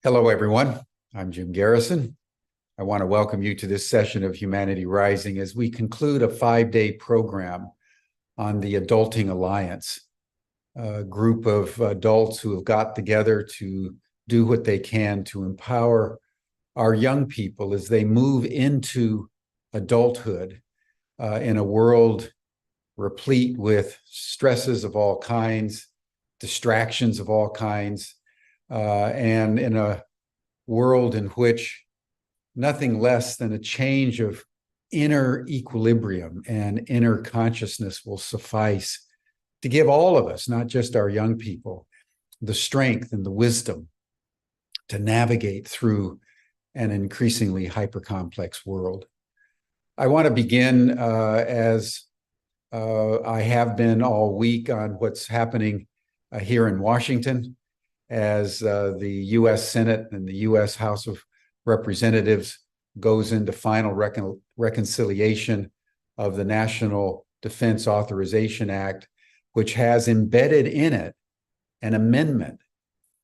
Hello, everyone. I'm Jim Garrison. I want to welcome you to this session of Humanity Rising as we conclude a 5-day program on the Adulting Alliance, a group of adults who have got together to do what they can to empower our young people as they move into adulthood in a world replete with stresses of all kinds, distractions of all kinds, and in a world in which nothing less than a change of inner equilibrium and inner consciousness will suffice to give all of us, not just our young people, the strength and the wisdom to navigate through an increasingly hyper-complex world. I want to begin as I have been all week on what's happening here in Washington as the U.S. Senate and the U.S. House of Representatives goes into final reconciliation of the National Defense Authorization Act, which has embedded in it an amendment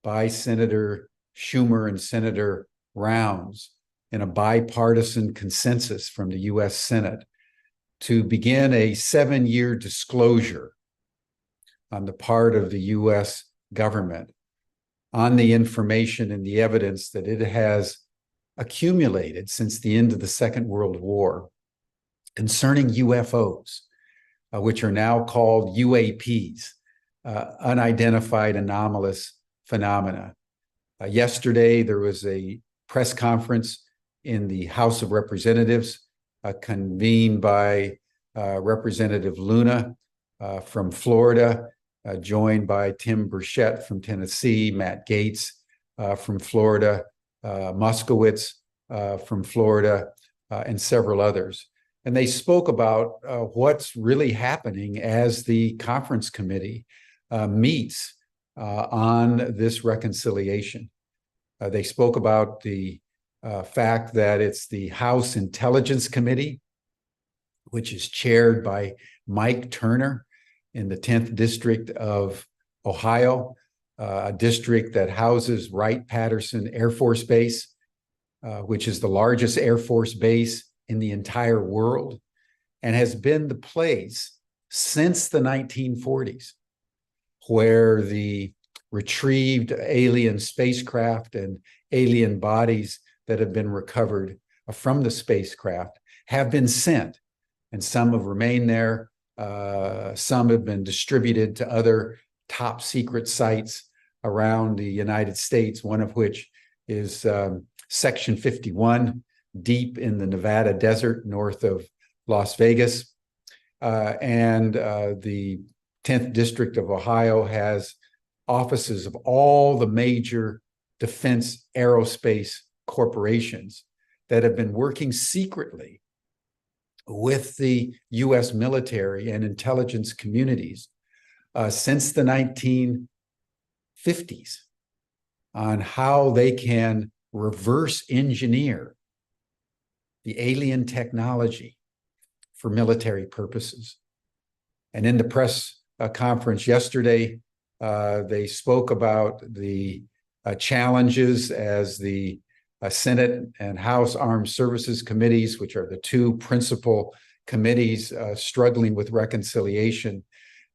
by Senator Schumer and Senator Rounds in a bipartisan consensus from the U.S. Senate to begin a 7-year disclosure on the part of the U.S. government on the information and the evidence that it has accumulated since the end of the Second World War concerning UFOs, which are now called UAPs, unidentified anomalous phenomena. Yesterday, there was a press conference in the House of Representatives convened by Representative Luna from Florida, joined by Tim Burchett from Tennessee, Matt Gaetz from Florida, Moskowitz from Florida, and several others. And they spoke about what's really happening as the conference committee meets on this reconciliation. They spoke about the fact that it's the House Intelligence Committee, which is chaired by Mike Turner in the 10th District of Ohio, a district that houses Wright-Patterson Air Force Base, which is the largest Air Force base in the entire world, and has been the place since the 1940s where the retrieved alien spacecraft and alien bodies that have been recovered from the spacecraft have been sent, and some have remained there. Some have been distributed to other top secret sites around the United States, one of which is Section 51, deep in the Nevada desert north of Las Vegas. And the 10th District of Ohio has offices of all the major defense aerospace corporations that have been working secretly with the U.S. military and intelligence communities since the 1950s on how they can reverse engineer the alien technology for military purposes. And in the press conference yesterday, they spoke about the challenges as the Senate and House Armed Services Committees, which are the two principal committees struggling with reconciliation,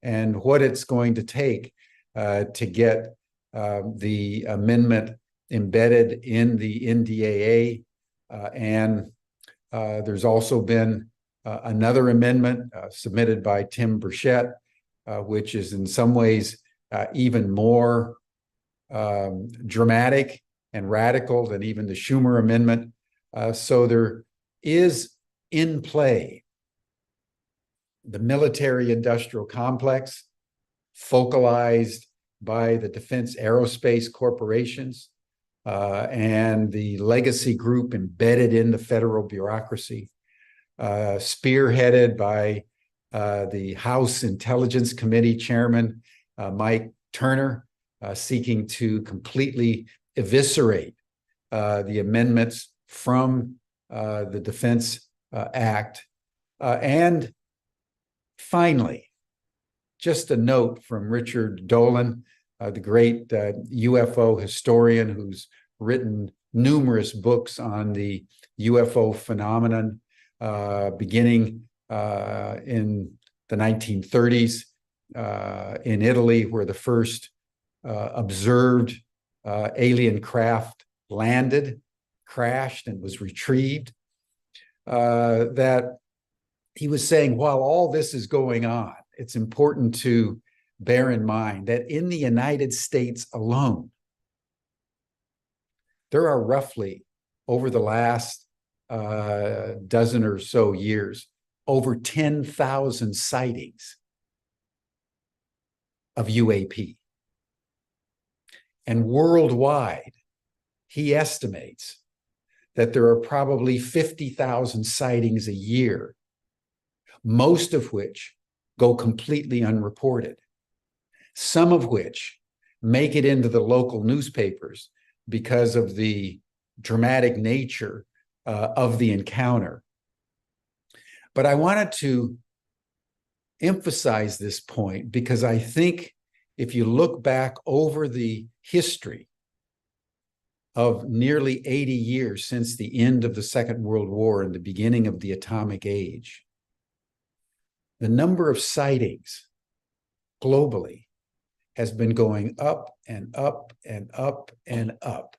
and what it's going to take to get the amendment embedded in the NDAA. And there's also been another amendment submitted by Tim Burchett, which is in some ways even more dramatic and radical than even the Schumer amendment. So there is in play the military-industrial complex focalized by the defense aerospace corporations and the legacy group embedded in the federal bureaucracy, spearheaded by the House Intelligence Committee Chairman, Mike Turner, seeking to completely eviscerate the amendments from the Defense Act. And finally, just a note from Richard Dolan, the great UFO historian who's written numerous books on the UFO phenomenon, beginning in the 1930s in Italy, where the first observed alien craft landed, crashed, and was retrieved. That he was saying, while all this is going on, it's important to bear in mind that in the United States alone, there are roughly, over the last dozen or so years, over 10,000 sightings of UAP. And worldwide, he estimates that there are probably 50,000 sightings a year, most of which go completely unreported, some of which make it into the local newspapers because of the dramatic nature of the encounter. But I wanted to emphasize this point because I think if you look back over the history of nearly 80 years since the end of the Second World War and the beginning of the atomic age, the number of sightings globally has been going up and up and up and up,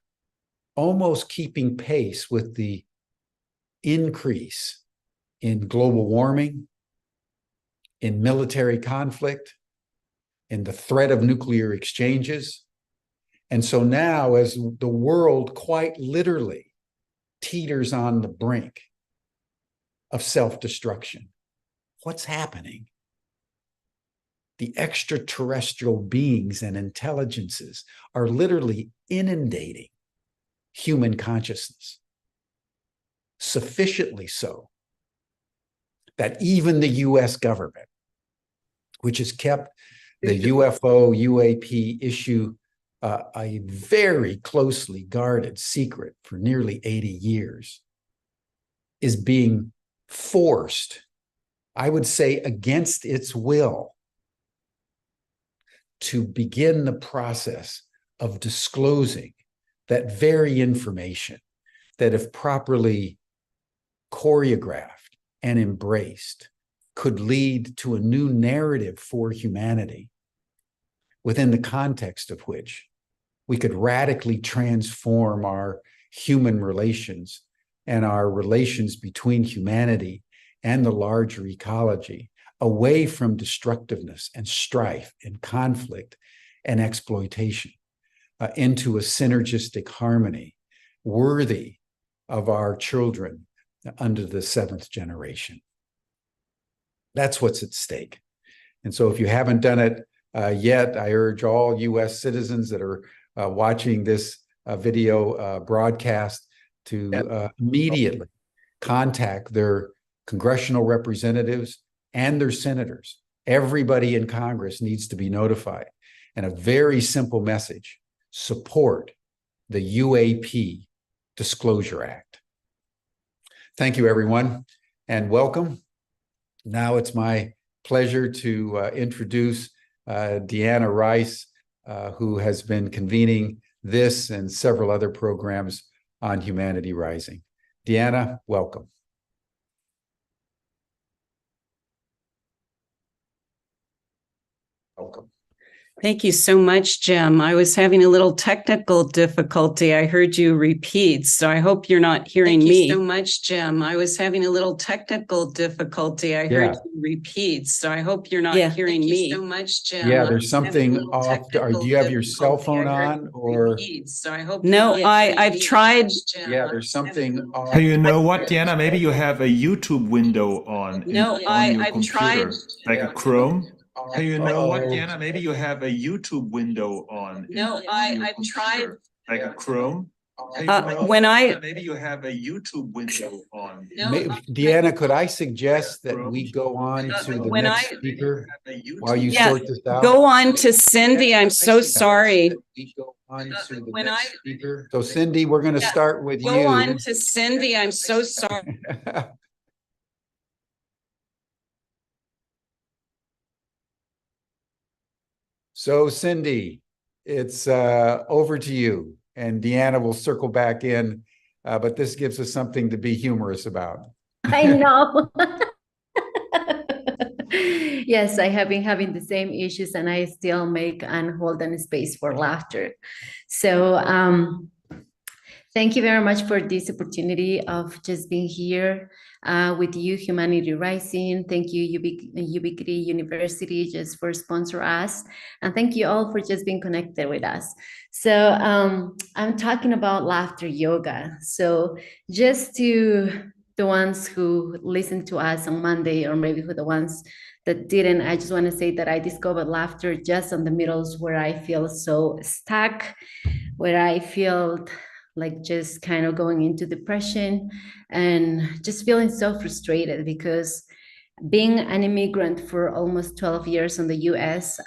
almost keeping pace with the increase in global warming, in military conflict, in the threat of nuclear exchanges. And so now, as the world quite literally teeters on the brink of self-destruction, what's happening? The extraterrestrial beings and intelligences are literally inundating human consciousness, sufficiently so that even the US government, which has kept the UFO, UAP issue a very closely guarded secret for nearly 80 years, is being forced, I would say against its will, to begin the process of disclosing that very information that, if properly choreographed and embraced, could lead to a new narrative for humanity, within the context of which we could radically transform our human relations and our relations between humanity and the larger ecology away from destructiveness and strife and conflict and exploitation into a synergistic harmony worthy of our children under the seventh generation. That's what's at stake. And so if you haven't done it yet, I urge all US citizens that are watching this video broadcast to immediately contact their congressional representatives and their senators. Everybody in Congress needs to be notified. And a very simple message: support the UAP Disclosure Act. Thank you, everyone, and welcome. Now it's my pleasure to introduce Dehanna Rice, who has been convening this and several other programs on Humanity Rising. Dehanna, welcome. Welcome. Thank you so much, Jim. I was having a little technical difficulty. I heard you repeat, so I hope you're not hearing me. Thank you so much, Jim. I was having a little technical difficulty. I heard you repeat, so I hope you're not hearing me. Thank you so much, Jim. Yeah, there's something off. Do you have your cell phone on, or? So I hope no, I've tried. Yeah, there's something off. Hey, you know what, Dehanna? Maybe you have a YouTube window on on your I've computer, tried. like a Chrome. Hey, you know what, Dehanna? Maybe you have a YouTube window on I've tried. like a Chrome. Hey, maybe you have a YouTube window on. Dehanna, could I suggest that we go on to the next speaker while you sort this out? Go on to Cindy. I'm so sorry. We go on to the next speaker. So Cindy, we're going to start with you. Go on to Cindy. I'm so sorry. So Cindy, it's over to you. and Deanna will circle back in, but this gives us something to be humorous about. I know. Yes, I have been having the same issues, and I still make and hold an space for laughter. So thank you very much for this opportunity of just being here with you, Humanity Rising. Thank you, Ubiquity University, just for sponsor us. And thank you all for just being connected with us. So I'm talking about laughter yoga. So just to the ones who listened to us on Monday, or maybe for the ones that didn't, I just want to say that I discovered laughter just on the middles where I feel so stuck, where I feel like just kind of going into depression and just feeling so frustrated, because being an immigrant for almost 12 years in the US,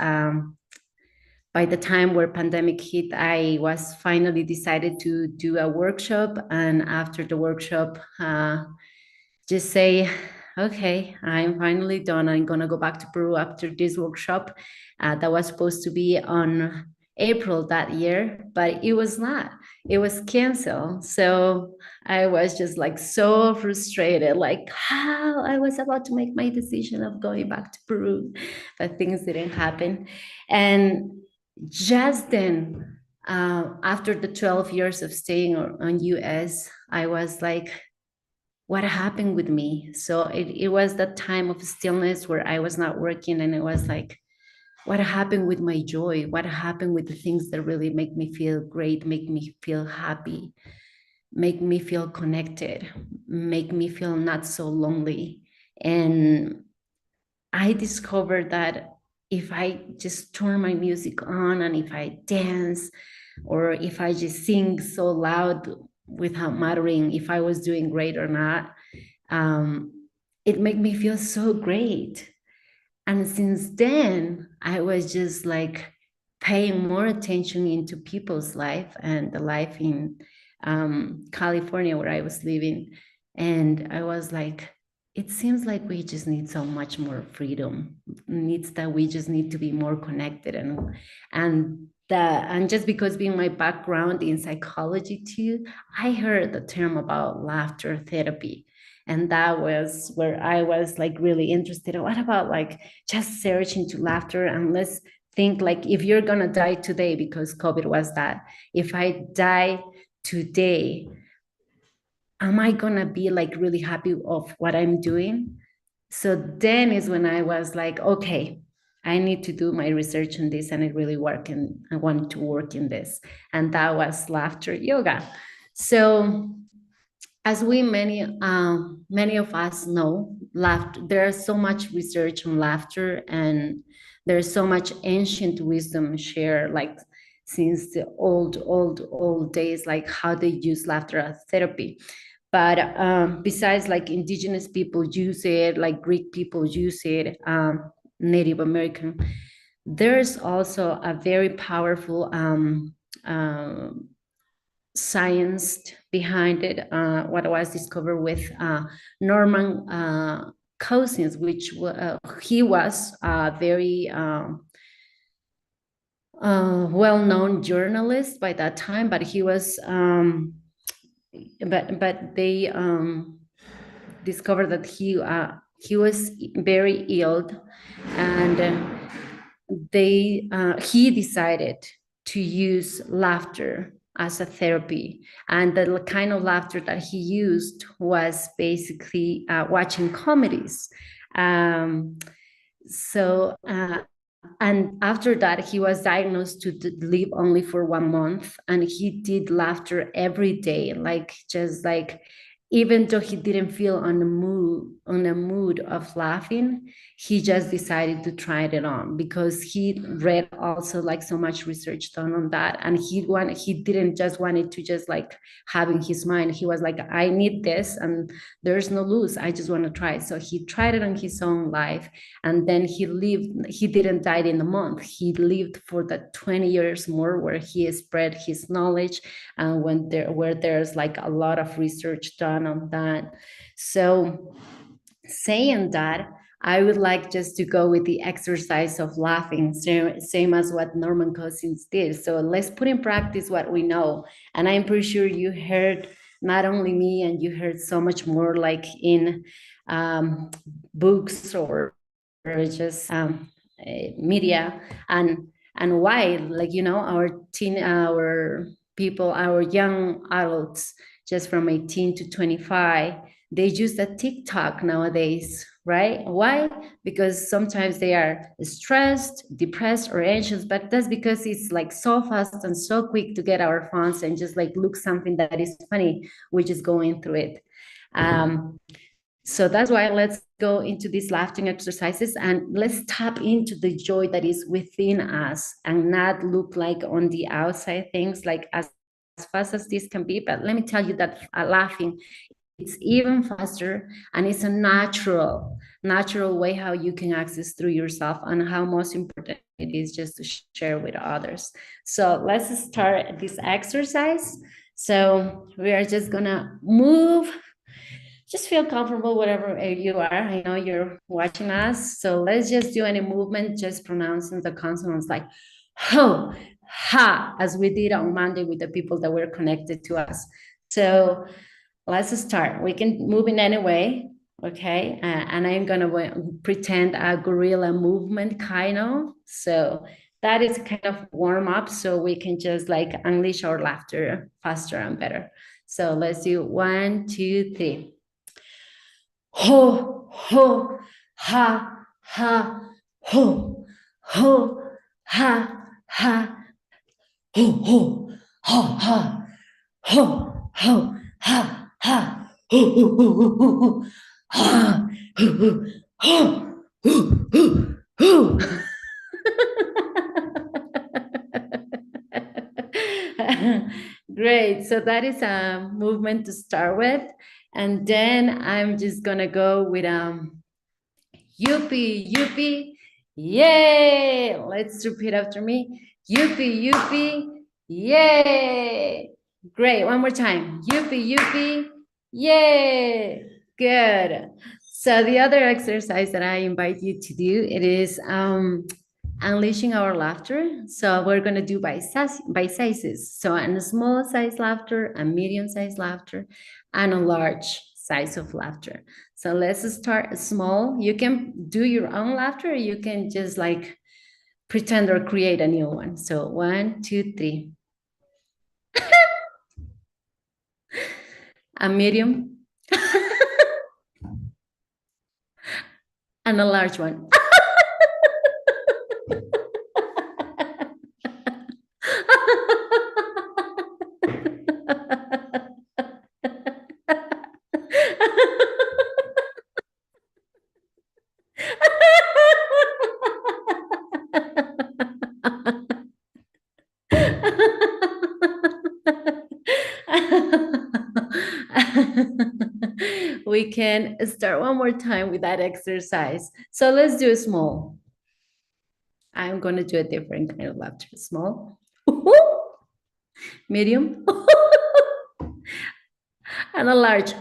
by the time where pandemic hit, I was finally decided to do a workshop. And after the workshop, just say, okay, I'm finally done. I'm gonna go back to Peru after this workshop that was supposed to be on April that year, but it was not. It was canceled. So I was just like so frustrated, like how I was about to make my decision of going back to Peru, but things didn't happen. And just then, after the 12 years of staying on US, I was like, what happened with me? So it was that time of stillness where I was not working, and it was like, what happened with my joy? What happened with the things that really make me feel great, make me feel happy, make me feel connected, make me feel not so lonely? And I discovered that if I just turn my music on, and if I dance, or if I just sing so loud without mattering if I was doing great or not, it made me feel so great. And since then, I was just like paying more attention into people's life and the life in California where I was living. And I was like, it seems like we just need so much more freedom. Needs that we just need to be more connected. And just because being my background in psychology too, I heard the term about laughter therapy. And that was where I was like really interested in, what about like just searching to laughter, and let's think like, if you're gonna die today, because COVID was that, if I die today, am I gonna be like really happy of what I'm doing? So then is when I was like, okay, I need to do my research on this, and it really worked, and I wanted to work in this. And that was laughter yoga. So as many of us know, laughter, there's so much research on laughter, and there's so much ancient wisdom shared, like since the old days, like how they use laughter as therapy. But besides, like indigenous people use it, like Greek people use it, Native American, there's also a very powerful science behind it, what was discovered with Norman Cousins, which he was a very well-known journalist by that time, but he was but they discovered that he was very ill, and he decided to use laughter as a therapy. And the kind of laughter that he used was basically watching comedies. And after that, he was diagnosed to live only for 1 month, and he did laughter every day, like just like, even though he didn't feel on the mood of laughing, he just decided to try it on, because he read also like so much research done on that, and he didn't just want it to just like have in his mind. He was like, I need this, and there's no lose. I just want to try. So he tried it on his own life, and then he lived. He didn't die in a month. He lived for the 20 years more, where he spread his knowledge, and where there's like a lot of research done on that. So saying that, I would like just to go with the exercise of laughing, same as what Norman Cousins did. So let's put in practice what we know. And I'm pretty sure you heard not only me, and you heard so much more like in books or just media, and why, like, our people, our young adults, just from 18 to 25, they use the TikTok nowadays, right? Why? Because sometimes they are stressed, depressed, or anxious, but that's because it's like so fast and so quick to get our phones and just like look something that is funny, we're just going through it. So that's why let's go into these laughing exercises, and let's tap into the joy that is within us and not look like on the outside things, like as fast as this can be. But let me tell you that laughing, it's even faster, and it's a natural way how you can access through yourself, and how most important it is just to share with others. So let's start this exercise. So we are just gonna move. Just feel comfortable wherever you are. I know you're watching us. So let's just do any movement, just pronouncing the consonants like ho, ha, as we did on Monday with the people that were connected to us. So let's start. We can move in any way, okay? And I'm gonna pretend a gorilla movement, kind of. So that is kind of warm up, so we can just like unleash our laughter faster and better. So let's do 1, 2, 3. Ho, ho, ha, ha, ho, ho, ha, ha, ho, ho, ha, ho, ho, ha, ha, ho, ho, ho, ho, ho, ha, ho, ho, ho, ho, ho, ho. Great. So that is a movement to start with. And then I'm just gonna go with Yuppie, yuppie, yay! Let's repeat after me. Yuppie, yuppie, yay! Great, one more time. Yuppie, yuppie, yay! Good. So the other exercise that I invite you to do, it is unleashing our laughter. So we're gonna do by sizes. So a small size laughter, a medium size laughter, and a large size of laughter. So let's start small. You can do your own laughter, or you can just like pretend or create a new one. So 1, 2, 3. A medium. And a large one. We can start one more time with that exercise. So let's do a small. I'm going to do a different kind of laughter. Small, medium, and a large.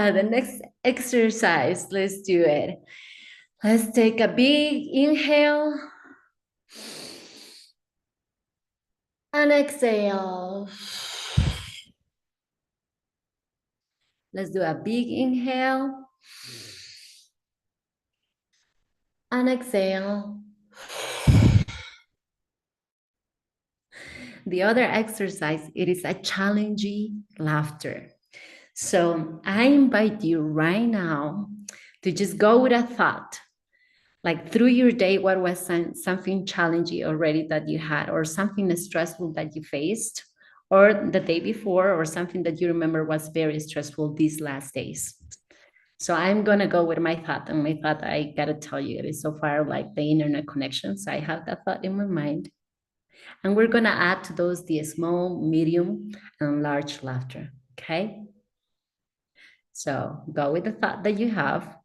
The next exercise, let's do it. Let's take a big inhale and exhale. Let's do a big inhale and exhale. The other exercise, it is a challenging laughter. So I invite you right now to just go with a thought, like through your day, what was something challenging already that you had, or something stressful that you faced, or the day before, or something that you remember was very stressful these last days. So I'm going to go with my thought, and my thought, I got to tell you, it is so far like the internet connection. So I have that thought in my mind. And we're going to add to those the small, medium, and large laughter. Okay. So go with the thought that you have.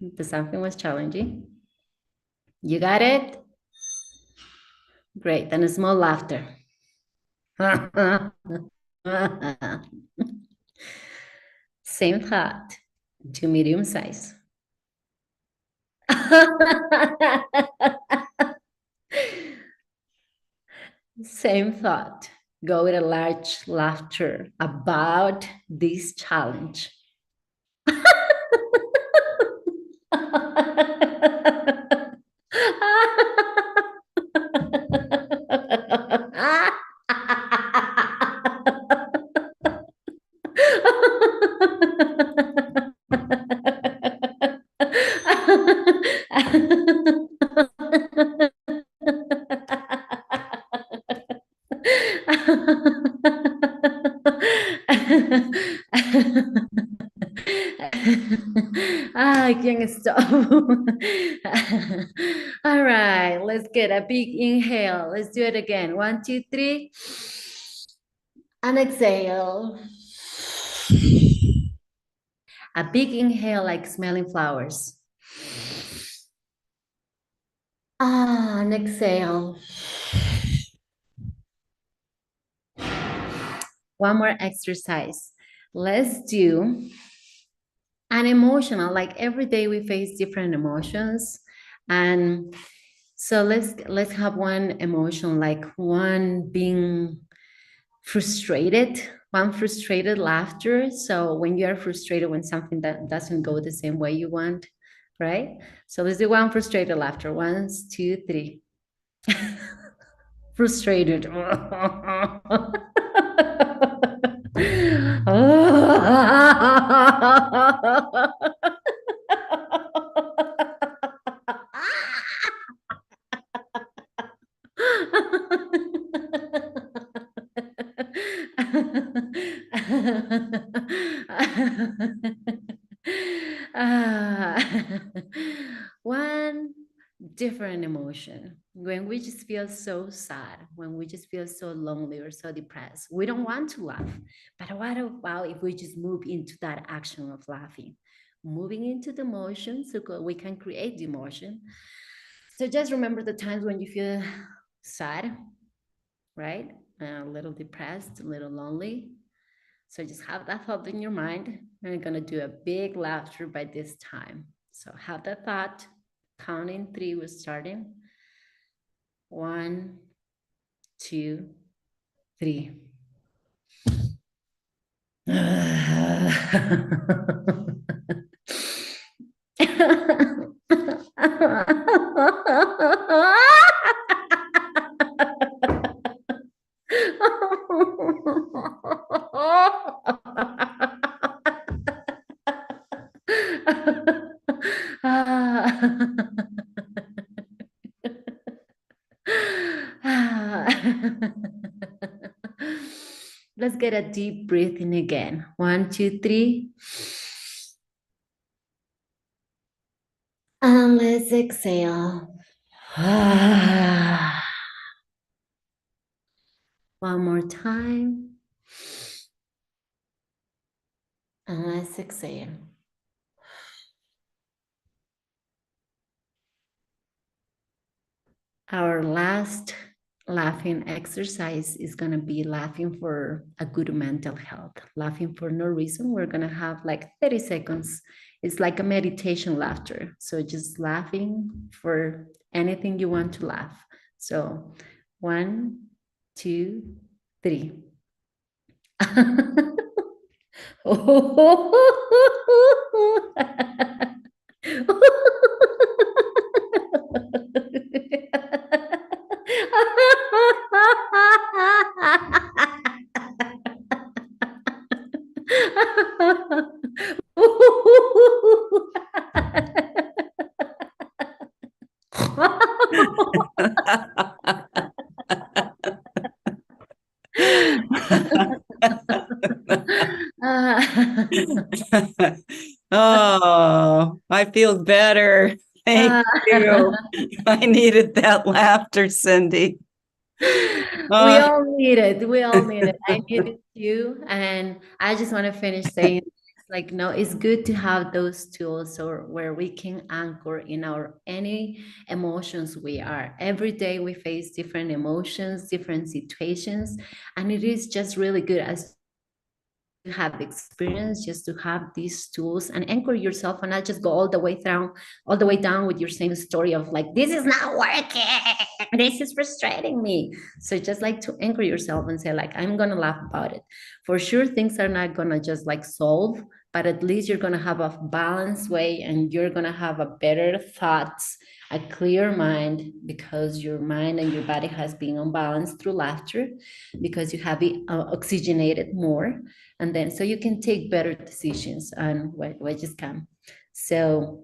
If something was challenging. You got it? Great. Then a small laughter. Same thought, to medium size. Same thought. Go with a large laughter about this challenge. I can't stop. All right, let's get a big inhale. Let's do it again. 1, 2, 3. And exhale. A big inhale, like smelling flowers. And exhale. One more exercise. Let's do an emotional, like every day we face different emotions. And so let's have one emotion, like one being frustrated, one frustrated laughter. So when you are frustrated, when something that doesn't go the same way you want, right? So let's do one frustrated laughter. 1, 2, 3. Frustrated. One different emotion when we just feel so sad, when we just feel so lonely or so depressed, we don't want to laugh. But what about if we just move into that action of laughing, moving into the emotion so we can create the emotion? So just remember the times when you feel sad, right? A little depressed, a little lonely. So just have that thought in your mind. And you're going to do a big laughter by this time. So have that thought. Counting 3, we're starting. 1, 2, 3. Let's get a deep breathing again. 1, 2, 3. And let's exhale. One more time. And let's exhale. Our last laughing exercise is going to be laughing for a good mental health. Laughing for no reason. We're going to have like 30 seconds. It's like a meditation laughter. So just laughing for anything you want to laugh. So 1, 2, 3. Oh, I feel better. Thank you. I needed that laughter, Cindy. We all need it. We all need it. I need it too. And I just want to finish saying, like, no, it's good to have those tools or where we can anchor in our any emotions we are. Every day we face different emotions, different situations, and it is just really good as have experience just to have these tools and anchor yourself and not just go all the way down with your same story of like, this is not working, this is frustrating me. So just like to anchor yourself and say like, I'm gonna laugh about it. For sure things are not gonna just like solve, but at least you're gonna have a balanced way and you're gonna have a better thoughts, a clear mind, because your mind and your body has been unbalanced through laughter, because you have it oxygenated more, and then so you can take better decisions on what just come. So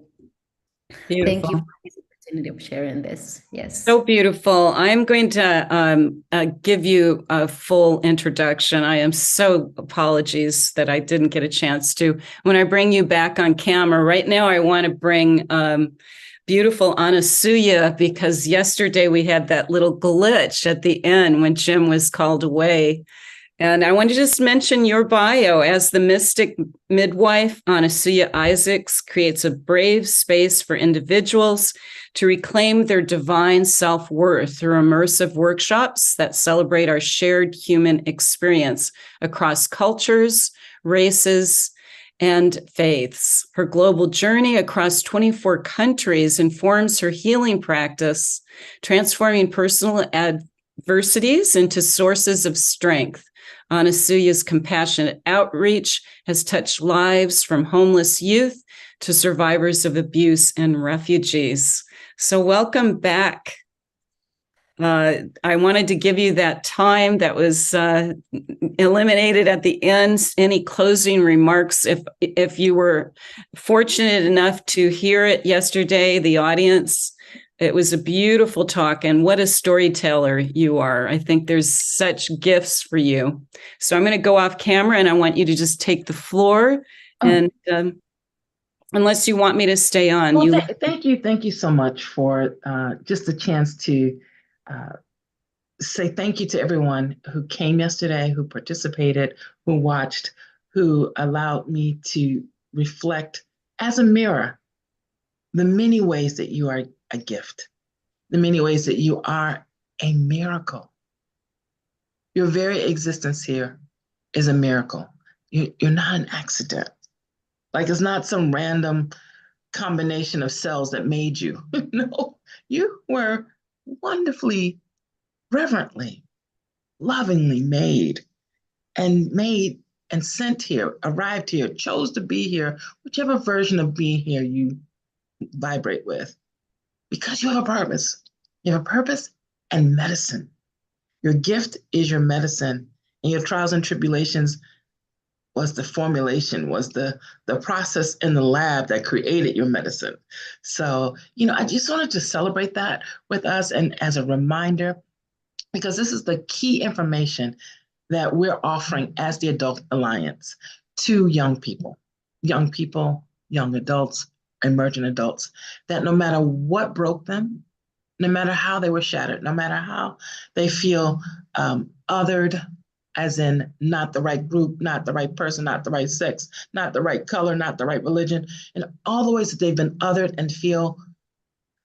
thank you for this opportunity of sharing this. Yes. So beautiful. I'm going to give you a full introduction. I am so apologies that I didn't get a chance to. When I bring you back on camera, right now I want to bring beautiful Anasuya, because yesterday we had that little glitch at the end when Jim was called away. And I want to just mention your bio. As the mystic midwife, Anasuya Isaacs creates a brave space for individuals to reclaim their divine self-worth through immersive workshops that celebrate our shared human experience across cultures, races, and faiths. Her global journey across 24 countries informs her healing practice, transforming personal adversities into sources of strength. Anasuya's compassionate outreach has touched lives from homeless youth to survivors of abuse and refugees. So welcome back. I wanted to give you that time that was eliminated at the end. Any closing remarks? If you were fortunate enough to hear it yesterday, the audience, it was a beautiful talk, and what a storyteller you are. I think there's such gifts for you. So I'm going to go off camera and I want you to just take the floor. And unless you want me to stay on. Well, thank you so much for just a chance to say thank you to everyone who came yesterday, who participated, who watched, who allowed me to reflect as a mirror the many ways that you are a gift, the many ways that you are a miracle. Your very existence here is a miracle. You're not an accident. Like it's not some random combination of cells that made you. No, you were wonderfully, reverently, lovingly made and sent here, arrived here, chose to be here, whichever version of being here you vibrate with, because you have a purpose. You have a purpose and medicine. Your gift is your medicine, and your trials and tribulations was the formulation, was the process in the lab that created your medicine. So, I just wanted to celebrate that with us and as a reminder, because this is the key information that we're offering as the Adult Alliance to young people, young adults, emerging adults, that no matter what broke them, no matter how they were shattered, no matter how they feel othered, as in not the right group, not the right person, not the right sex, not the right color, not the right religion, and all the ways that they've been othered and feel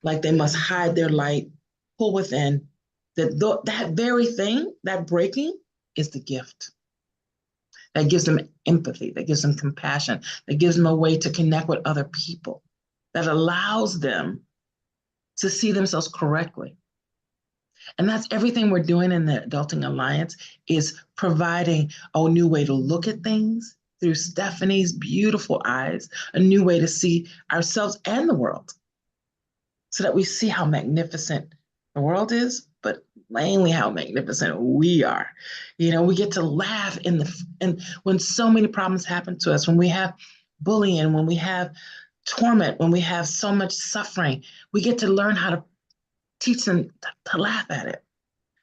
like they must hide their light, pull within, that very thing, that breaking is the gift. That gives them empathy, that gives them compassion, that gives them a way to connect with other people, that allows them to see themselves correctly. And that's everything we're doing in the Adulting Alliance, is providing a new way to look at things through Stephanie's beautiful eyes, a new way to see ourselves and the world, so that we see how magnificent the world is, but mainly how magnificent we are. We get to laugh and when so many problems happen to us, when we have bullying, when we have torment, when we have so much suffering, we get to learn how to teach them to laugh at it,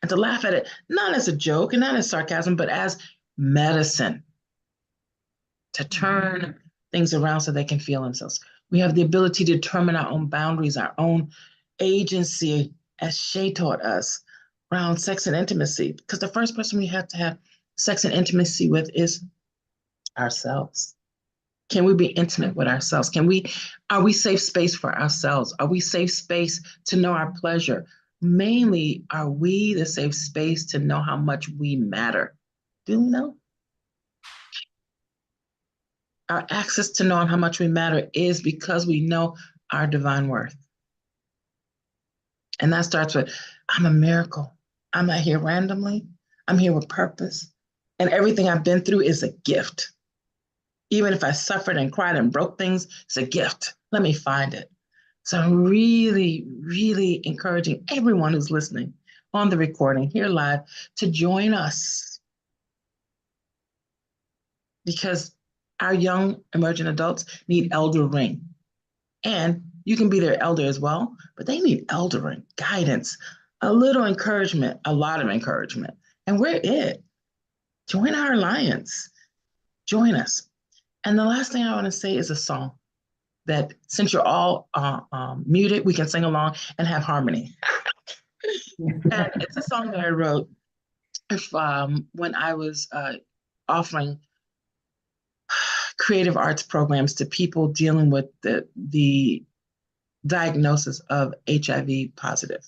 and to laugh at it not as a joke and not as sarcasm, but as medicine, to turn things around so they can feel themselves. We have the ability to determine our own boundaries, our own agency, as Shay taught us, around sex and intimacy, because the first person we have to have sex and intimacy with is ourselves. Can we be intimate with ourselves? Are we safe space for ourselves? Are we safe space to know our pleasure? Mainly, are we the safe space to know how much we matter? Do we know? Our access to knowing how much we matter is because we know our divine worth. And that starts with, I'm a miracle. I'm not here randomly. I'm here with purpose. And everything I've been through is a gift. Even if I suffered and cried and broke things, it's a gift. Let me find it. So I'm really, really encouraging everyone who's listening on the recording here live to join us. Because our young emerging adults need eldering. And you can be their elder as well, but they need eldering, guidance, a little encouragement, a lot of encouragement. And we're it. Join our alliance. Join us. And the last thing I want to say is a song that, since you're all muted, we can sing along and have harmony. And it's a song that I wrote when I was offering creative arts programs to people dealing with the diagnosis of HIV positive.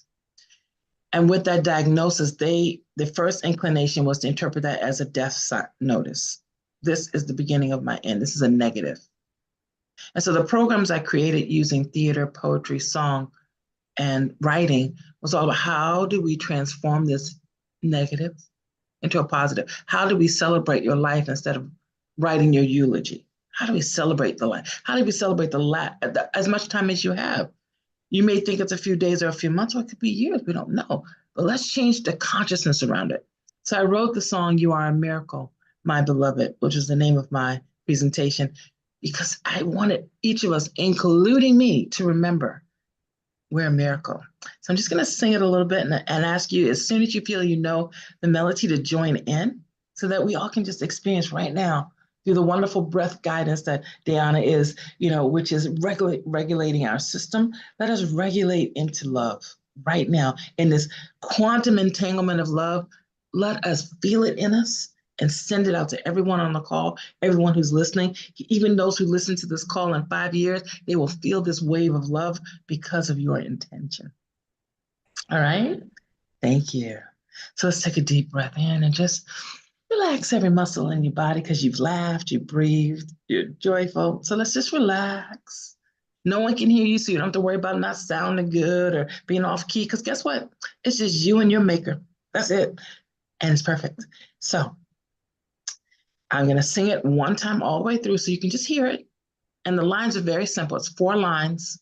And with that diagnosis, the first inclination was to interpret that as a death notice. This is the beginning of my end. This is a negative. And so the programs I created using theater, poetry, song, and writing was all about how do we transform this negative into a positive? How do we celebrate your life instead of writing your eulogy? How do we celebrate the life? How do we celebrate as much time as you have? You may think it's a few days or a few months, or it could be years. We don't know. But let's change the consciousness around it. So I wrote the song, You Are a Miracle, My Beloved, which is the name of my presentation, because I wanted each of us, including me, to remember we're a miracle. So I'm just going to sing it a little bit and ask you, as soon as you feel you know the melody, to join in so that we all can just experience right now through the wonderful breath guidance that Dehanna is, which is regulating our system. Let us regulate into love right now in this quantum entanglement of love. Let us feel it in us and send it out to everyone on the call, everyone who's listening, even those who listen to this call in 5 years, they will feel this wave of love because of your intention. All right? Thank you. So let's take a deep breath in and just relax every muscle in your body, because you've laughed, you breathed, you're joyful. So let's just relax. No one can hear you, so you don't have to worry about not sounding good or being off key, because guess what? It's just you and your maker. That's it. And it's perfect. So I'm going to sing it one time all the way through so you can just hear it. And the lines are very simple. It's 4 lines.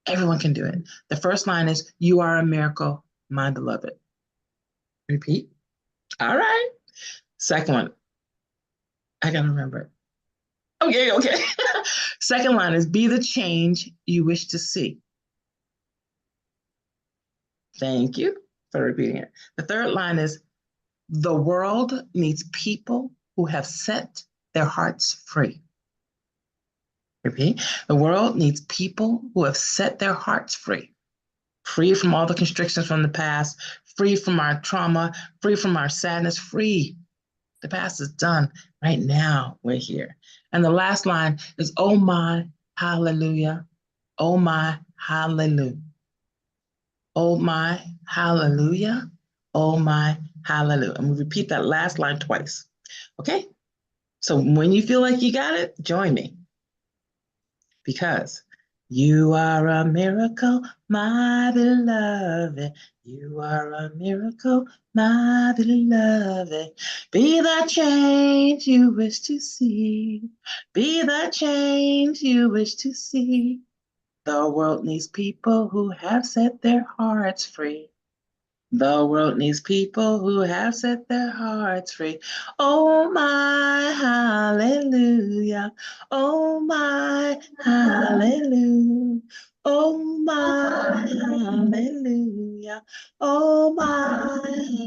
Everyone can do it. The first line is, You are a miracle, my beloved. Repeat. All right. Second one. I got to remember it. Okay. Second line is, Be the change you wish to see. Thank you for repeating it. The third line is, The world needs people who have set their hearts free. Repeat. The world needs people who have set their hearts free. Free from all the constrictions from the past, free from our trauma, free from our sadness, free. The past is done. Right now, we're here. And the last line is, Oh my, hallelujah. Oh my, hallelujah. Oh my, hallelujah. Oh my, hallelujah. And we repeat that last line twice. Okay? So when you feel like you got it, join me. Because you are a miracle, my beloved. You are a miracle, my beloved. Be the change you wish to see. Be the change you wish to see. The world needs people who have set their hearts free. The world needs people who have set their hearts free. Oh my, hallelujah. Oh my, hallelujah. Oh my, hallelujah. Oh my,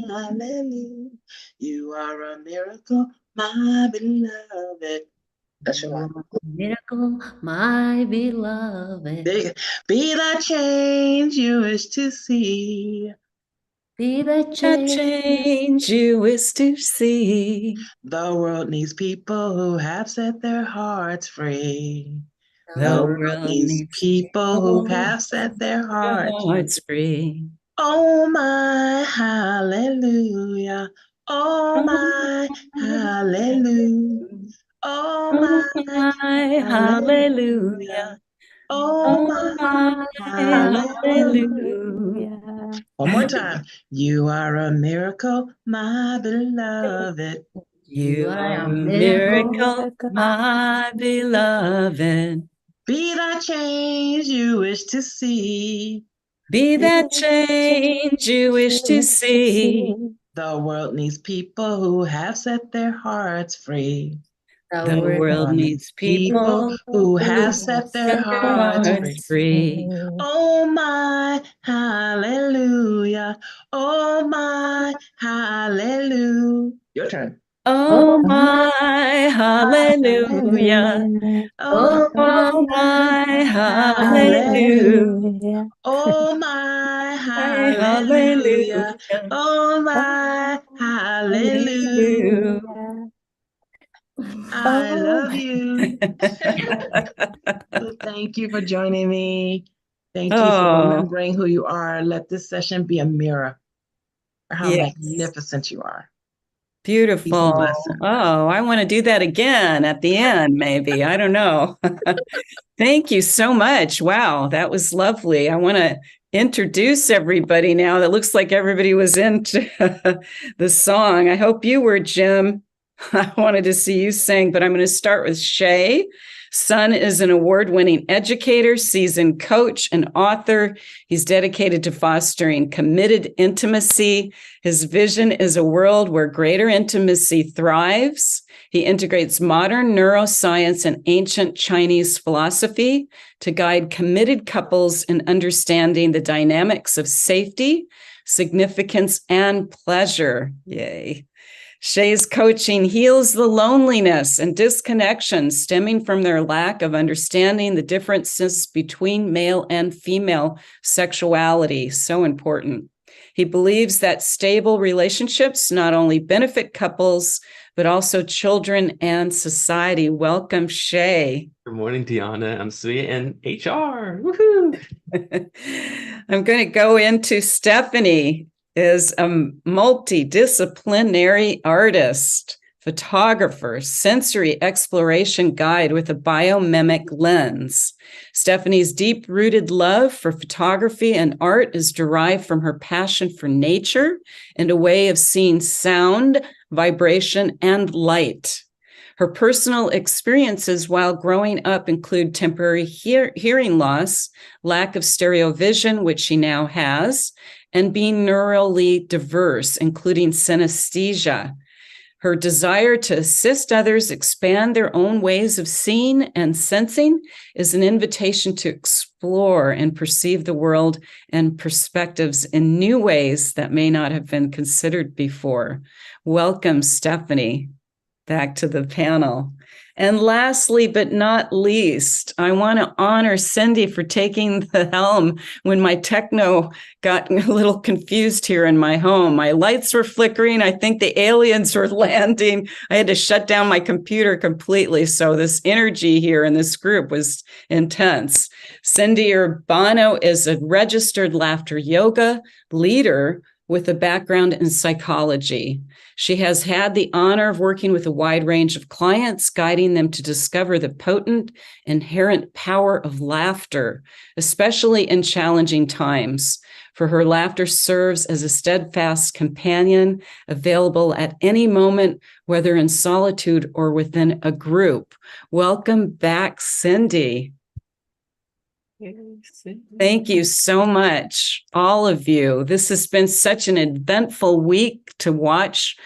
hallelujah. You are a miracle, my beloved. That's your line. Miracle, my beloved. Be the change you wish to see. Be the The change. change you wish to see. The world needs people who have set their hearts free. The The world world needs needs people who people have set their their hearts free. hearts free. Oh my hallelujah. Oh my hallelujah. Oh Oh my my hallelujah. hallelujah. Oh Oh my my hallelujah. hallelujah. One more time. You are a miracle, my beloved. You are are a a miracle. miracle, my beloved. Be the change you wish to see. Be that change you wish to see. The world needs people who have set their hearts free. The The world world On needs people people who who have set their set their hearts free. hearts free. Oh my hallelujah. Oh my hallelujah. Your turn. Oh my hallelujah. Oh Oh Oh my my hallelujah. hallelujah. Oh my My hallelujah. hallelujah. Oh my hallelujah. Hallelujah. I love you. So thank you for joining me. Thank you for Oh, remembering who you are. Let this session be a mirror for how yes. magnificent you are. Peace and Beautiful. blessings. Oh, I want to do that again at the end, maybe. I don't know. Thank you so much. Wow, that was lovely. I want to introduce everybody now. That looks like everybody was into the song. I hope you were, Jim. I wanted to see you sing, but I'm going to start with Shay. Son is an award-winning educator, seasoned coach, and author. He's dedicated to fostering committed intimacy. His vision is a world where greater intimacy thrives. He integrates modern neuroscience and ancient Chinese philosophy to guide committed couples in understanding the dynamics of safety, significance, and pleasure. Yay. Shay's coaching heals the loneliness and disconnection stemming from their lack of understanding the differences between male and female sexuality. So important. He believes that stable relationships not only benefit couples, but also children and society. Welcome, Shay. Good morning, Deanna. I'm Sui in HR. Woohoo! I'm going to go into Stephanie. Is a multidisciplinary artist, photographer, sensory exploration guide with a biomimic lens. Stephanie's deep-rooted love for photography and art is derived from her passion for nature and a way of seeing sound, vibration, and light. Her personal experiences while growing up include temporary hearing loss, lack of stereo vision, which she now has, and being neurally diverse, including synesthesia. Her desire to assist others expand their own ways of seeing and sensing is an invitation to explore and perceive the world and perspectives in new ways that may not have been considered before. Welcome, Stephanie, back to the panel. And lastly, but not least, I want to honor Cindy for taking the helm when my techno got a little confused here in my home. My lights were flickering. I think the aliens were landing. I had to shut down my computer completely. So this energy here in this group was intense. Cindy Urbano is a registered laughter yoga leader with a background in psychology. She has had the honor of working with a wide range of clients, guiding them to discover the potent, inherent power of laughter, especially in challenging times. For her, laughter serves as a steadfast companion, available at any moment, whether in solitude or within a group. Welcome back, Cindy. Thank you so much, all of you. This has been such an eventful week to watch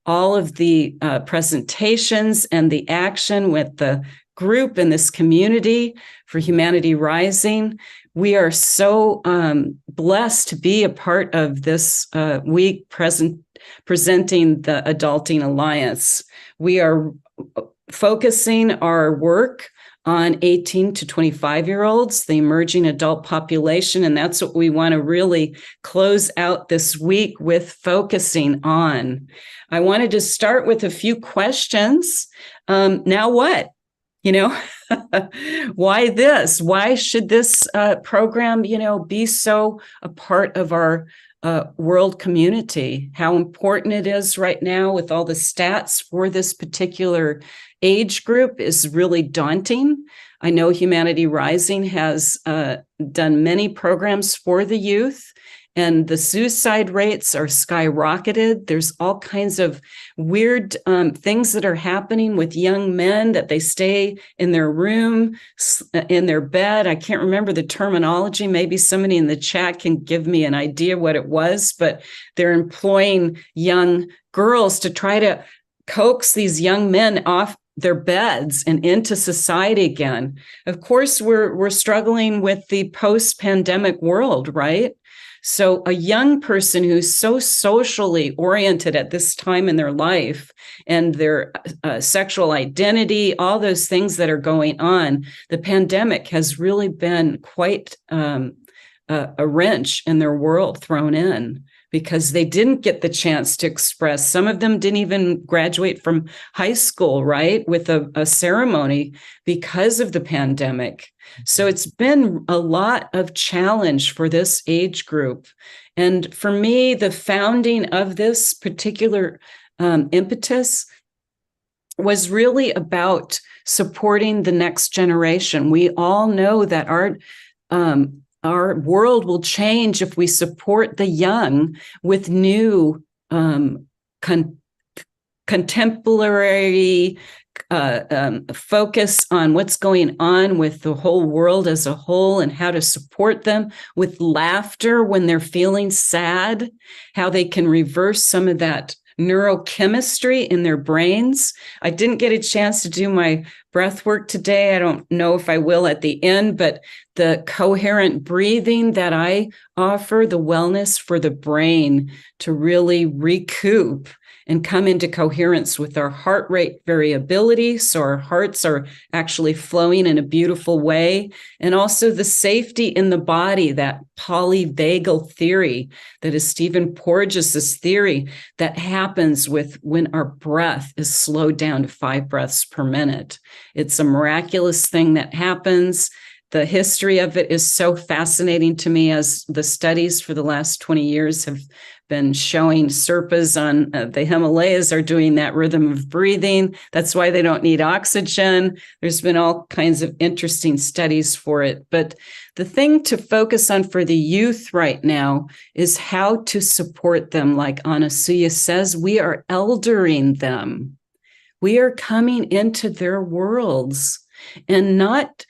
all of the presentations and the action with the group in this community for Humanity Rising. We are so blessed to be a part of this week presenting the Adulting Alliance. We are focusing our work on 18 to 25-year-olds, the emerging adult population. And that's what we want to really close out this week with focusing on. I wanted to start with a few questions. Now what? Why this? Why should this program, be so a part of our world community? How important it is right now with all the stats for this particular age group is really daunting. I know Humanity Rising has done many programs for the youth, and the suicide rates are skyrocketed. There's all kinds of weird things that are happening with young men, that they stay in their room, in their bed. I can't remember the terminology. Maybe somebody in the chat can give me an idea what it was, but they're employing young girls to try to coax these young men off their beds and into society again. Of course, we're struggling with the post-pandemic world, right? So a young person who's so socially oriented at this time in their life, and their sexual identity, all those things that are going on, the pandemic has really been quite a wrench in their world thrown in, because they didn't get the chance to express. Some of them didn't even graduate from high school, right, with a ceremony because of the pandemic. So it's been a lot of challenge for this age group. And for me, the founding of this particular impetus was really about supporting the next generation. We all know that our world will change if we support the young with new contemporary focus on what's going on with the whole world as a whole, and how to support them with laughter when they're feeling sad, how they can reverse some of that neurochemistry in their brains. I didn't get a chance to do my breath work today. I don't know if I will at the end, but the coherent breathing that I offer, the wellness for the brain to really recoup and come into coherence with our heart rate variability, so our hearts are actually flowing in a beautiful way. And also the safety in the body, that polyvagal theory that is Stephen Porges's theory, that happens with when our breath is slowed down to 5 breaths per minute. It's a miraculous thing that happens. The history of it is so fascinating to me, as the studies for the last 20 years have been showing Sherpas on the Himalayas are doing that rhythm of breathing. That's why they don't need oxygen. There's been all kinds of interesting studies for it. But the thing to focus on for the youth right now is how to support them. Like Anasuya says, we are eldering them. We are coming into their worlds, and not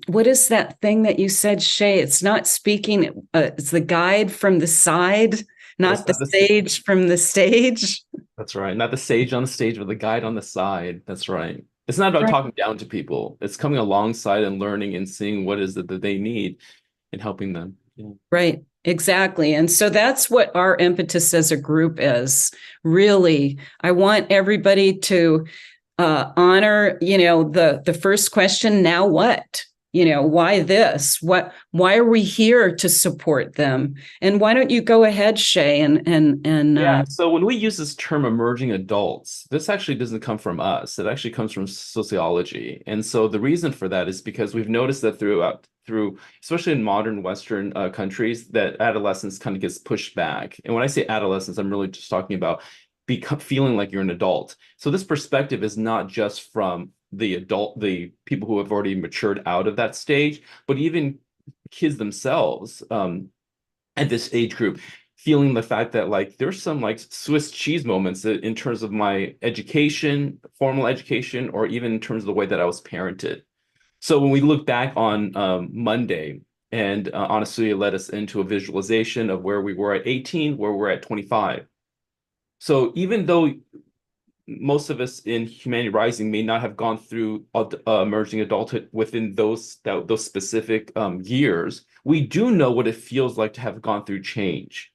what is that thing that you said, Shay? It's not speaking, it's the guide from the side, not the sage from the stage. That's right. Not the sage on the stage, but the guide on the side. That's right. It's not about talking down to people. It's coming alongside and learning and seeing what is it that they need and helping them. Yeah. Right. Exactly. And so that's what our impetus as a group is. Really, I want everybody to honor, the first question, now what? Why this? Why are we here to support them? And why don't you go ahead, Shay? Yeah. So when we use this term emerging adults, this actually doesn't come from us. It actually comes from sociology. And so the reason for that is because we've noticed that through, especially in modern Western countries, that adolescence kind of gets pushed back. And when I say adolescence, I'm really just talking about feeling like you're an adult. So this perspective is not just from the people who have already matured out of that stage, but even kids themselves at this age group, feeling the fact that like there's some like Swiss cheese moments in terms of my education, formal education, or even in terms of the way that I was parented. So when we look back on Monday, and Anasuya led us into a visualization of where we were at 18, where we're at 25. So even though most of us in Humanity Rising may not have gone through emerging adulthood within those specific years, we do know what it feels like to have gone through change.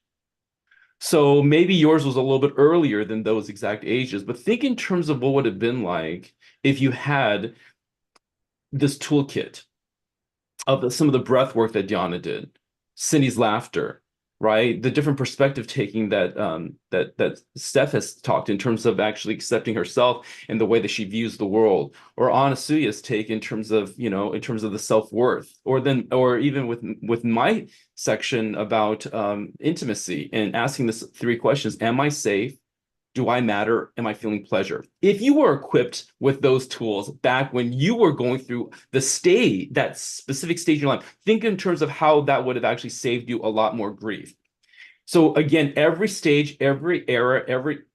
So maybe yours was a little bit earlier than those exact ages, but think in terms of what would have been like if you had this toolkit of some of the breath work that Dehanna did, Cindy's laughter, right? The different perspective taking that that Steph has talked in terms of actually accepting herself and the way that she views the world, or Anasuya's take in terms of, you know, in terms of the self-worth, or even with my section about intimacy and asking this 3 questions: am I safe? Do I matter? Am I feeling pleasure? If you were equipped with those tools back when you were going through that specific stage in your life, think in terms of how that would have actually saved you a lot more grief. So again, every stage, every era,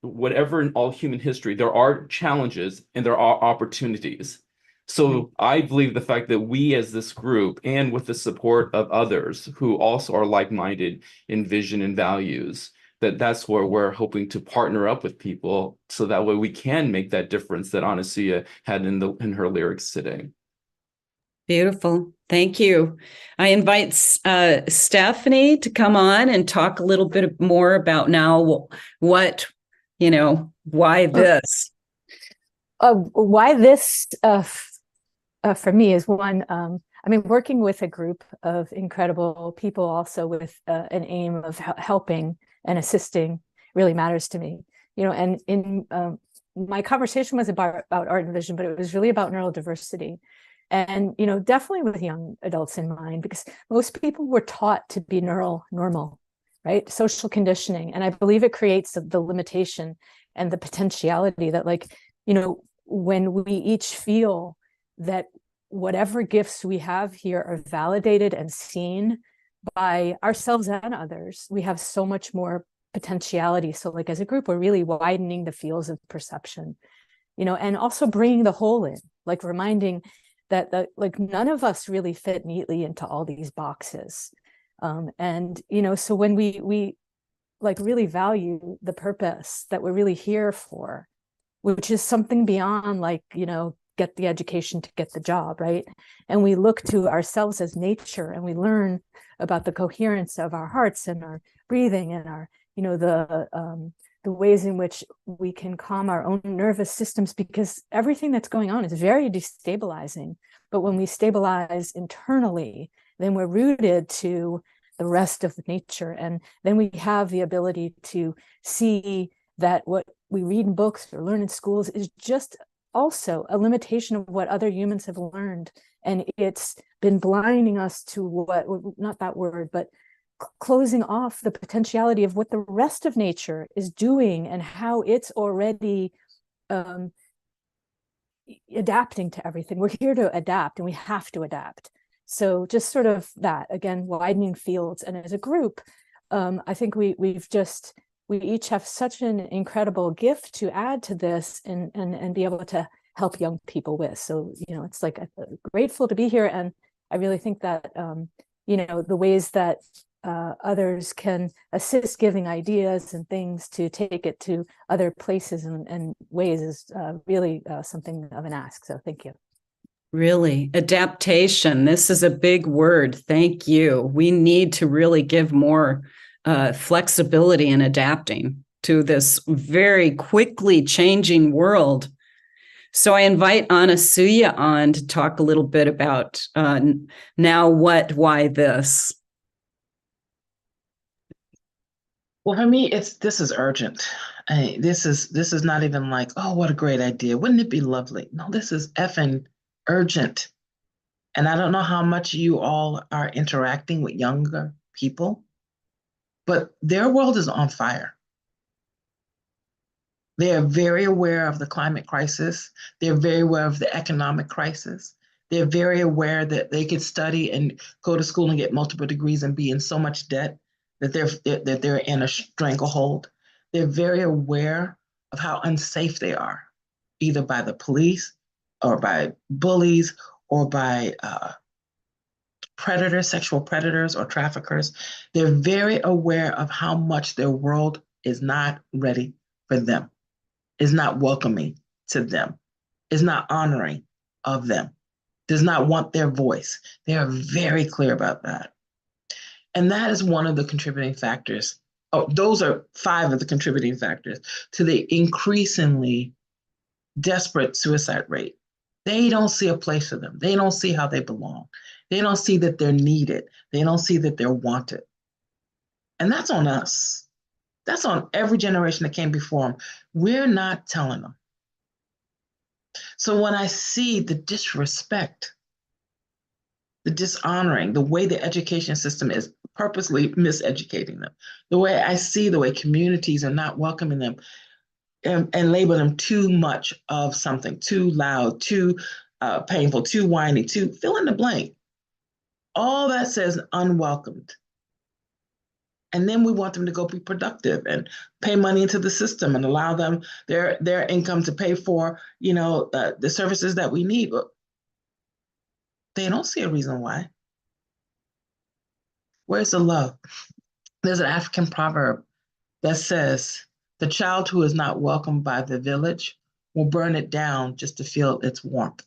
whatever in all human history, there are challenges and there are opportunities. So I believe the fact that we as this group, and with the support of others who also are like-minded in vision and values, that's where we're hoping to partner up with people, so that way we can make that difference that Anasuya had in her lyrics today. Beautiful. Thank you. I invite Stephanie to come on and talk a little bit more about now what, you know, why this? Why this for me is one, I mean, working with a group of incredible people also with an aim of helping and assisting really matters to me, you know. And in my conversation was about art and vision, but it was really about neurodiversity, and, you know, definitely with young adults in mind, because most people were taught to be normal, right? Social conditioning. And I believe it creates the limitation and the potentiality that, like, you know, when we each feel that whatever gifts we have here are validated and seen by ourselves and others, we have so much more potentiality. So like as a group, we're really widening the fields of perception, you know, and also bringing the whole in, like reminding that like none of us really fit neatly into all these boxes. And, you know, so when we like really value the purpose that we're really here for, which is something beyond like, you know, get the education to get the job, right? And we look to ourselves as nature, and we learn about the coherence of our hearts and our breathing and our, you know, the ways in which we can calm our own nervous systems, because everything that's going on is very destabilizing. But when we stabilize internally, then we're rooted to the rest of nature. And then we have the ability to see that what we read in books or learn in schools is just also a limitation of what other humans have learned. And it's been blinding us to what, not that word, but closing off the potentiality of what the rest of nature is doing and how it's already adapting to everything. We're here to adapt, and we have to adapt. So just sort of that, again, widening fields. And as a group, I think we each have such an incredible gift to add to this and be able to help young people with. So, you know, it's like grateful to be here. And I really think that, you know, the ways that others can assist giving ideas and things to take it to other places and ways is really something of an ask. So thank you. Really, adaptation. This is a big word. Thank you. We need to really give more flexibility in adapting to this very quickly changing world. So I invite Anasuya on to talk a little bit about now what, why this. Well, for me, this is urgent. This is not even like, oh, what a great idea. Wouldn't it be lovely? No, this is effing urgent. And I don't know how much you all are interacting with younger people, but their world is on fire. They are very aware of the climate crisis. They're very aware of the economic crisis. They're very aware that they could study and go to school and get multiple degrees and be in so much debt that they're in a stranglehold. They're very aware of how unsafe they are, either by the police or by bullies or by predators, sexual predators or traffickers. They're very aware of how much their world is not ready for them, is not welcoming to them, is not honoring of them, does not want their voice. They are very clear about that. And that is one of the contributing factors. Oh, those are 5 of the contributing factors to the increasingly desperate suicide rate They don't see a place for them. They don't see how they belong. They don't see that they're needed. They don't see that they're wanted. And that's on us. That's on every generation that came before them. We're not telling them. So when I see the disrespect, the dishonoring, the way the education system is purposely miseducating them, the way I see the way communities are not welcoming them and label them too much of something, too loud, too painful, too whiny, too fill in the blank. All that says unwelcomed. And then we want them to go be productive and pay money into the system and allow them their income to pay for, the services that we need. But they don't see a reason why. Where's the love? There's an African proverb that says, the child who is not welcomed by the village will burn it down just to feel its warmth.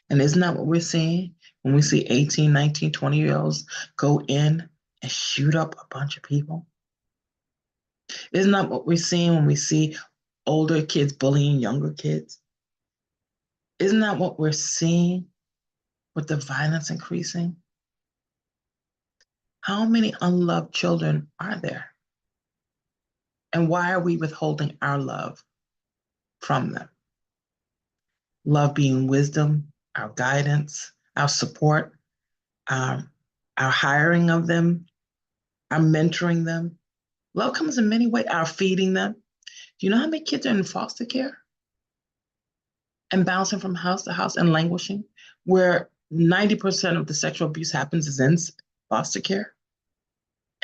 And isn't that what we're seeing when we see 18, 19, 20-year-olds go in and shoot up a bunch of people? Isn't that what we're seeing when we see older kids bullying younger kids? Isn't that what we're seeing with the violence increasing? How many unloved children are there? And why are we withholding our love from them? Love being wisdom, our guidance, our support, our hiring of them, our mentoring them. Love comes in many ways, our feeding them. Do you know how many kids are in foster care and bouncing from house to house and languishing, where 90% of the sexual abuse happens is in foster care?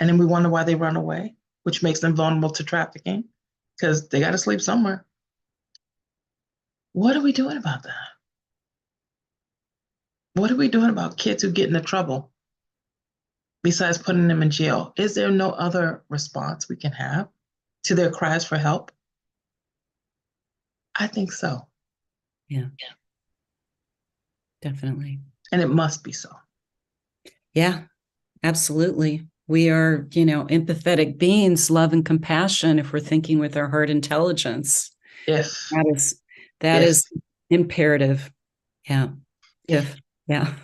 And then we wonder why they run away, which makes them vulnerable to trafficking because they got to sleep somewhere. What are we doing about that? What are we doing about kids who get into trouble besides putting them in jail? Is there no other response we can have to their cries for help? I think so. Yeah. Definitely. And it must be so. Yeah, absolutely. We are, empathetic beings, love and compassion if we're thinking with our heart intelligence. If. That is imperative. Yeah. Yeah.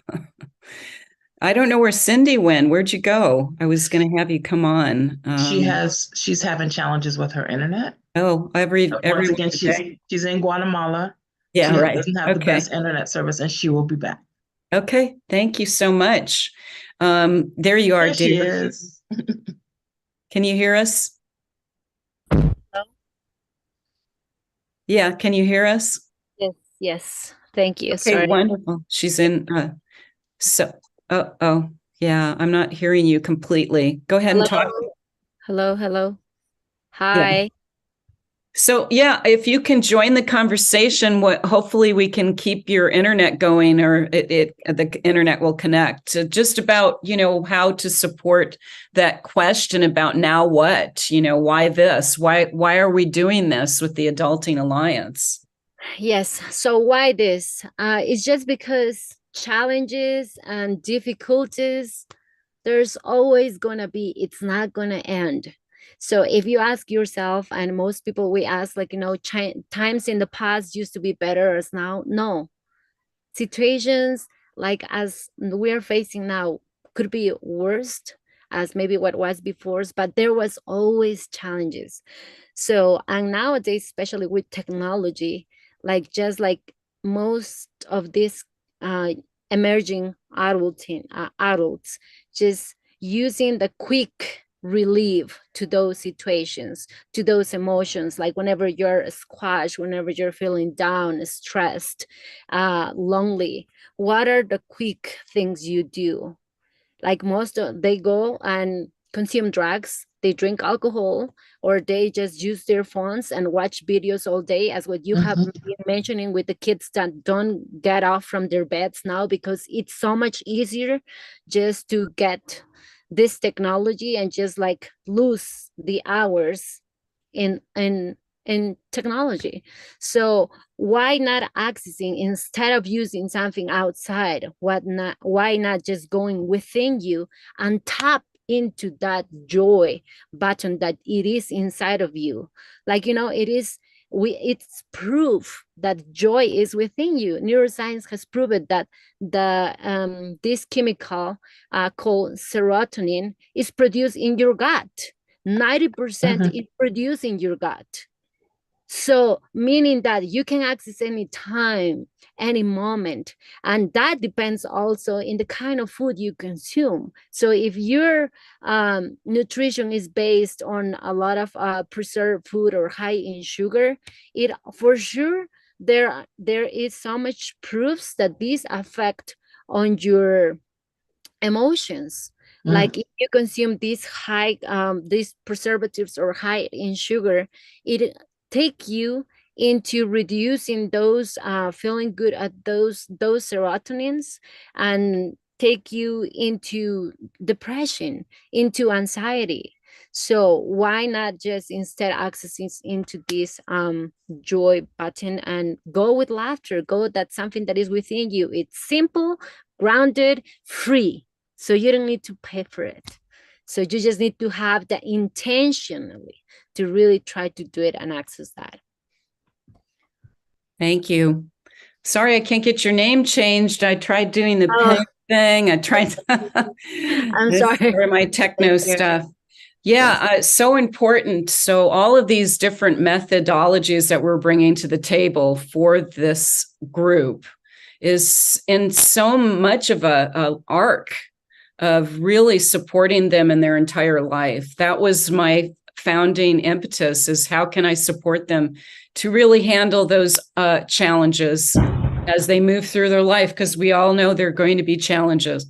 I don't know where Cindy went. Where'd you go? I was going to have you come on. She's having challenges with her internet. Oh, once again, she's in Guatemala. Yeah, she right. doesn't have the best internet service, and she will be back. Okay, thank you so much. There you are, There she is. Can you hear us? Hello? Yeah, can you hear us? Yes. Thank you. Okay, Sorry. wonderful. She's in. Yeah, I'm not hearing you completely. Go ahead and talk. Hello. Hi. Yeah. So yeah, if you can join the conversation, hopefully we can keep your internet going, or the internet will connect. Just about, how to support that question about now what, why this, why are we doing this with the Adulting Alliance? Yes. So why this? It's just because challenges and difficulties, there's always gonna be, it's not gonna end. So if you ask yourself, and most people we ask, times in the past used to be better as now. No, situations like as we're facing now could be worse as maybe what was before, but there was always challenges. So, and nowadays, especially with technology, just like most of these emerging adults, just using the quick relief to those situations, to those emotions, like whenever you're squashed, whenever you're feeling down, stressed, lonely, what are the quick things you do? Like they go and consume drugs, they drink alcohol, or they just use their phones and watch videos all day, as what you have been mentioning with the kids that don't get off from their beds now, because it's so much easier just to get this technology and just lose the hours in technology. So why not accessing, instead of using something outside, why not just going within you and tap into that joy button that it is inside of you? It is it's proof that joy is within you. Neuroscience has proven that this chemical called serotonin is produced in your gut. 90% is produced in your gut. So meaning that you can access any time, any moment. And that depends also in the kind of food you consume. So if your nutrition is based on a lot of preserved food or high in sugar, it for sure, there is so much proofs that these affect on your emotions. Like if you consume these high these preservatives or high in sugar, it take you into reducing those feeling good at those serotonins, and take you into depression, into anxiety. So why not just instead accessing into this joy button and go with laughter, go that's something that is within you. It's simple, grounded, free. So you don't need to pay for it. So you just need to have the intentionally to really try to do it and access that. Thank you. Sorry, I can't get your name changed. I tried doing the pin thing. I tried. I'm sorry. For my techno stuff. Yeah, so important. So all of these different methodologies that we're bringing to the table for this group is in so much of a arc of really supporting them in their entire life. That was my founding impetus, is how can I support them to really handle those challenges as they move through their life, because we all know there are going to be challenges,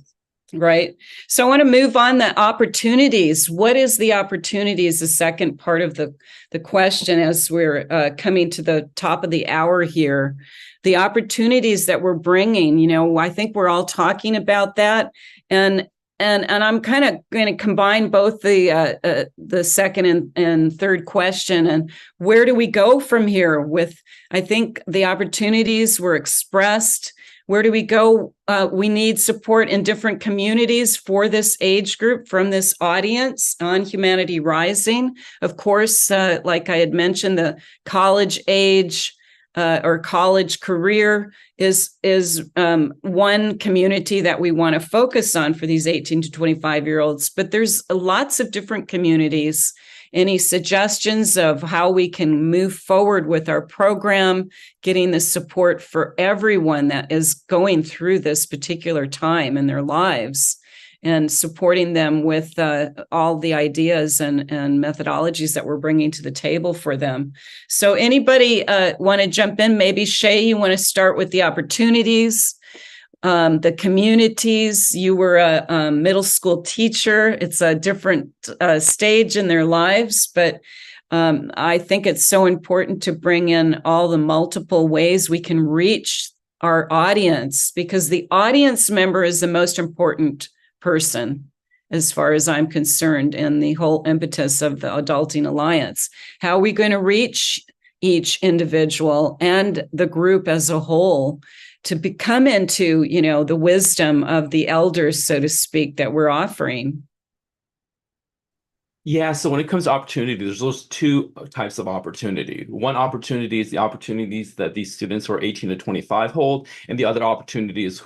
right? So I want to move on the opportunities. What is the opportunity is the second part of the question as we're coming to the top of the hour here. The opportunities that we're bringing, you know, I think we're all talking about that. And I'm kind of going to combine both the second and third question. And where do we go from here with, I think the opportunities were expressed. Where do we go? We need support in different communities for this age group from this audience on Humanity Rising. Of course, like I had mentioned, the college age or college career is one community that we want to focus on for these 18 to 25-year-olds. But there's lots of different communities. Any suggestions of how we can move forward with our program, getting the support for everyone that is going through this particular time in their lives, and supporting them with all the ideas and methodologies that we're bringing to the table for them. So anybody want to jump in? Maybe Shay, you want to start with the opportunities, the communities. You were a middle school teacher. It's a different stage in their lives, but I think it's so important to bring in all the multiple ways we can reach our audience, because the audience member is the most important person, as far as I'm concerned, and the whole impetus of the Adulting Alliance. How are we going to reach each individual and the group as a whole to come into, you know, the wisdom of the elders, so to speak, that we're offering? Yeah, so when it comes to opportunity, there's those two types of opportunity. One opportunity is the opportunities that these students who are 18 to 25 hold, and the other opportunity is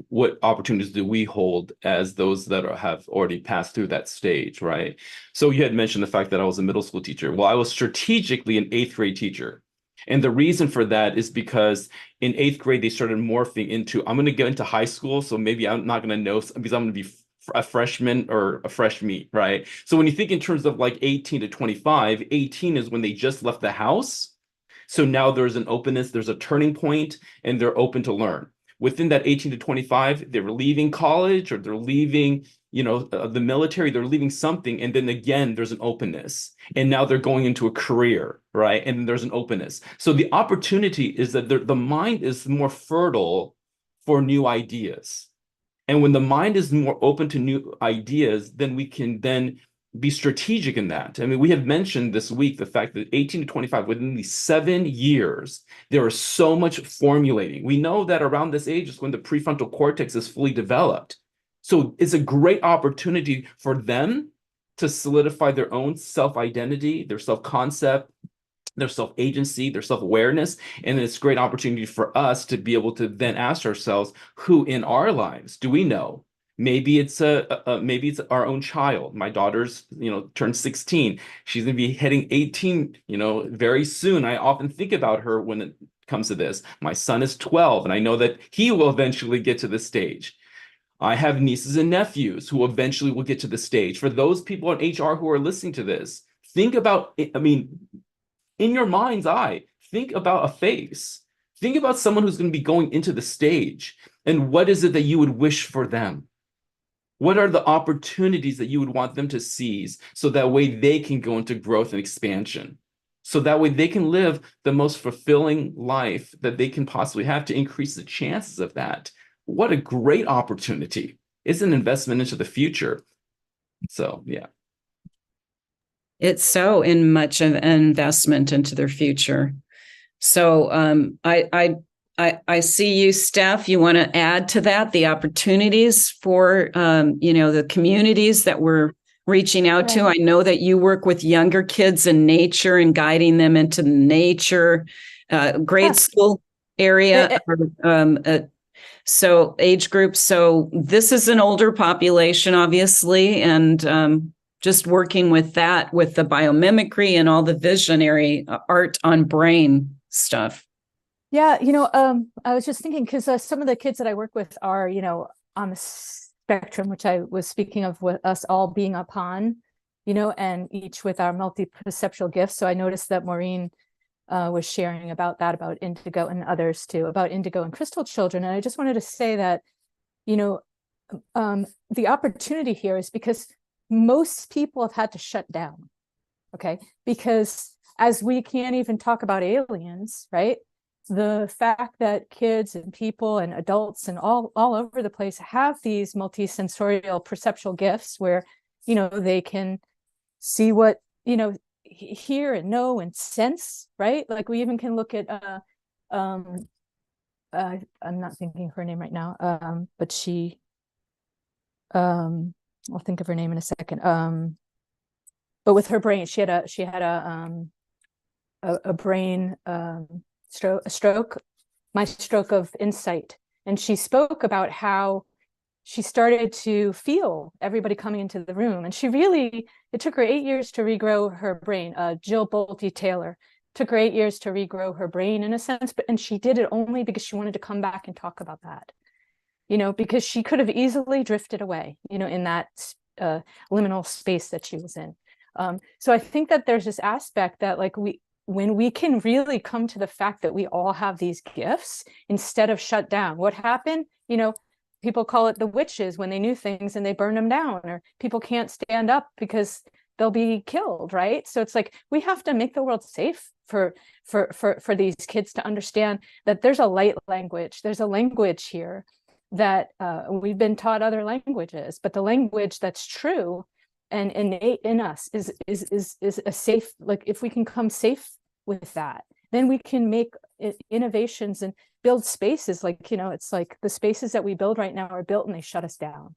what opportunities do we hold as those that have already passed through that stage, right? So you had mentioned the fact that I was a middle school teacher. Well, I was strategically an 8th grade teacher. And the reason for that is because in 8th grade, they started morphing into, I'm going to get into high school, so maybe I'm not going to know, because I'm going to be a freshman or a fresh meat, right? So when you think in terms of like 18 to 25, 18 is when they just left the house. So now there's an openness, there's a turning point, and they're open to learn. Within that 18 to 25, they were leaving college, or they're leaving, you know, the military, they're leaving something. And then again, there's an openness. And now they're going into a career, right? And then there's an openness. So the opportunity is that the mind is more fertile for new ideas. And when the mind is more open to new ideas, then we can then be strategic in that. I mean, we have mentioned this week the fact that 18 to 25, within these 7 years, there is so much formulating. We know that around this age is when the prefrontal cortex is fully developed. So it's a great opportunity for them to solidify their own self-identity, their self-concept, their self-agency, their self-awareness. And it's a great opportunity for us to be able to then ask ourselves, who in our lives do we know? Maybe it's maybe it's our own child. My daughter's, turned 16. She's going to be heading 18, very soon. I often think about her when it comes to this. My son is 12, and I know that he will eventually get to this stage. I have nieces and nephews who eventually will get to the stage. For those people in HR who are listening to this, think about, in your mind's eye, think about a face. Think about someone who's going to be going into the stage. And what is it that you would wish for them? What are the opportunities that you would want them to seize so that way they can go into growth and expansion? So that way they can live the most fulfilling life that they can possibly have to increase the chances of that. What a great opportunity. It's an investment into the future. So, yeah. It's so in much of an investment into their future. So I see you, Steph. You want to add to that the opportunities for the communities that we're reaching out to. I know that you work with younger kids in nature and guiding them into the nature, grade school area, so age group. So this is an older population, obviously, and just working with that, with the biomimicry and all the visionary art on brain stuff. Yeah, I was just thinking, because some of the kids that I work with are, on the spectrum, which I was speaking of, with us all being upon, and each with our multi-perceptual gifts. So I noticed that Maureen was sharing about that, about indigo, and others too, about indigo and crystal children. And I just wanted to say that, the opportunity here is because most people have had to shut down, okay? Because as we can't even talk about aliens, right? The fact that kids and people and adults and all over the place have these multisensorial perceptual gifts where, they can see what, hear and know and sense, right? Like we even can look at, I'm not thinking of her name right now, but she, I'll think of her name in a second. But with her brain, she had a brain, stroke, my stroke of insight. And she spoke about how she started to feel everybody coming into the room. And it took her 8 years to regrow her brain. Jill Bolte Taylor took her 8 years to regrow her brain in a sense, and she did it only because she wanted to come back and talk about that. Because she could have easily drifted away, in that liminal space that she was in. So I think that there's this aspect that when we can really come to the fact that we all have these gifts instead of shut down. What happened? People call it the witches when they knew things and they burned them down, or people can't stand up because they'll be killed, right? So it's like we have to make the world safe for these kids to understand that there's a light language. There's a language here that we've been taught other languages, but the language that's true and innate in us is a safe, if we can come safe with that, then we can make innovations and build spaces. It's like the spaces that we build right now are built and they shut us down.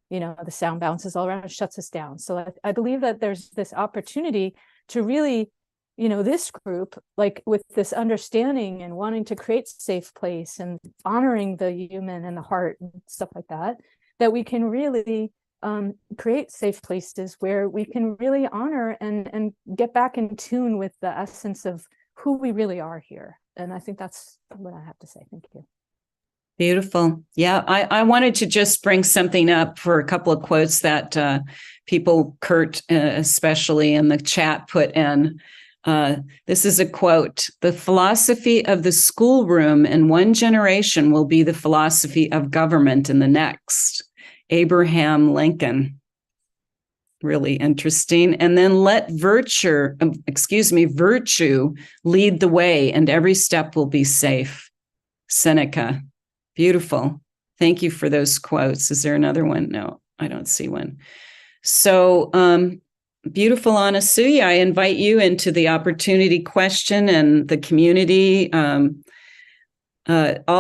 The sound bounces all around, shuts us down. So I believe that there's this opportunity to really, this group, with this understanding and wanting to create safe place and honoring the human and the heart and stuff like that, that we can really create safe places where we can really honor and get back in tune with the essence of who we really are here. And I think that's what I have to say. Thank you. Beautiful. Yeah, I wanted to just bring something up for a couple of quotes that people, Kurt especially in the chat, put in. This is a quote: "The philosophy of the schoolroom in one generation will be the philosophy of government in the next." Abraham Lincoln. Really interesting. And then let virtue lead the way, and every step will be safe. Seneca. Beautiful. Thank you for those quotes. Is there another one? No, I don't see one. So beautiful, Anasuya. I invite you into the opportunity question and the community, all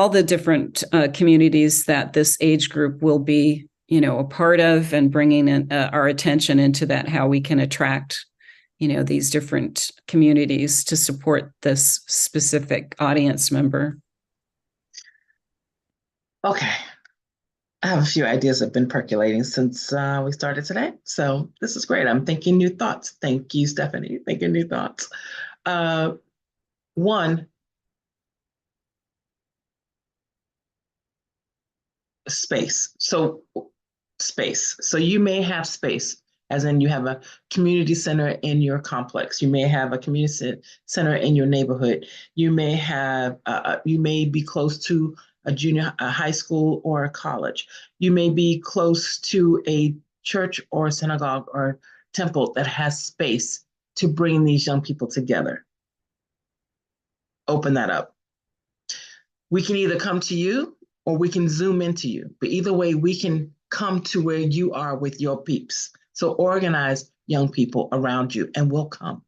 the different communities that this age group will be a part of, and bringing in, our attention into that, how we can attract these different communities to support this specific audience member. Okay. I have a few ideas that have been percolating since we started today. So this is great. I'm thinking new thoughts. Thank you, Stephanie. Thinking new thoughts. One, space. So space. So you may have space, as in you have a community center in your complex. You may have a community center in your neighborhood. You may have, you may be close to a high school or a college. You may be close to a church or a synagogue or temple that has space to bring these young people together. Open that up. We can either come to you or we can Zoom into you, but either way, we can come to where you are with your peeps. So organize young people around you and we'll come,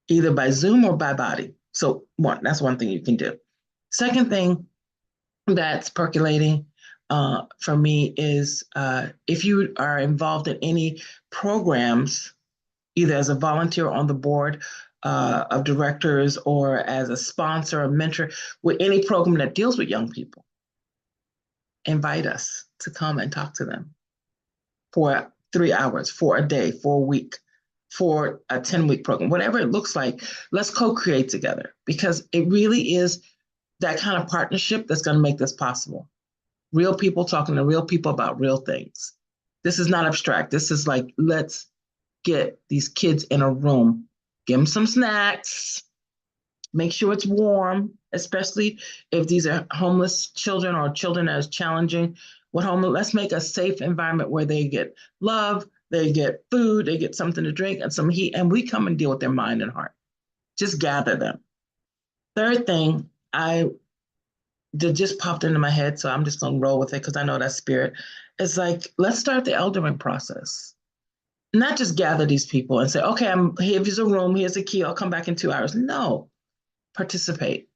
either by Zoom or by body. So that's one thing you can do. Second thing that's percolating for me is if you are involved in any programs, either as a volunteer on the board of directors or as a sponsor or mentor with any program that deals with young people, invite us to come and talk to them for 3 hours, for a day, for a week, for a 10-week program, whatever it looks like. Let's co-create together, because it really is that kind of partnership that's going to make this possible. Real people talking to real people about real things. This is not abstract. This is like, let's get these kids in a room, give them some snacks, make sure it's warm, especially if these are homeless children or children that is challenging with homeless. Let's make a safe environment where they get love, they get food, they get something to drink and some heat, and we come and deal with their mind and heart. Just gather them. Third thing, that just popped into my head, so I'm just gonna roll with it because I know that spirit. It's like, let's start the eldering process. Not just gather these people and say, okay, here's a room, here's a key, I'll come back in 2 hours. No, participate.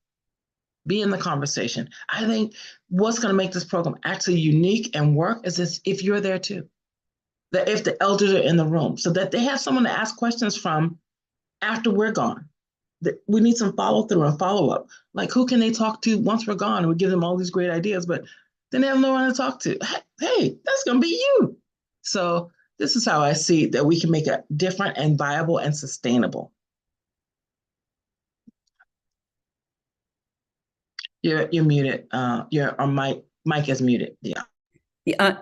Be in the conversation. I think what's going to make this program actually unique and work is if you're there too. That if the elders are in the room, so that they have someone to ask questions from after we're gone. That we need some follow through and follow up. Like, who can they talk to once we're gone? We give them all these great ideas, but then they have no one to talk to. Hey, that's going to be you. So this is how I see that we can make it different and viable and sustainable. You're muted. Your mic is muted. Yeah.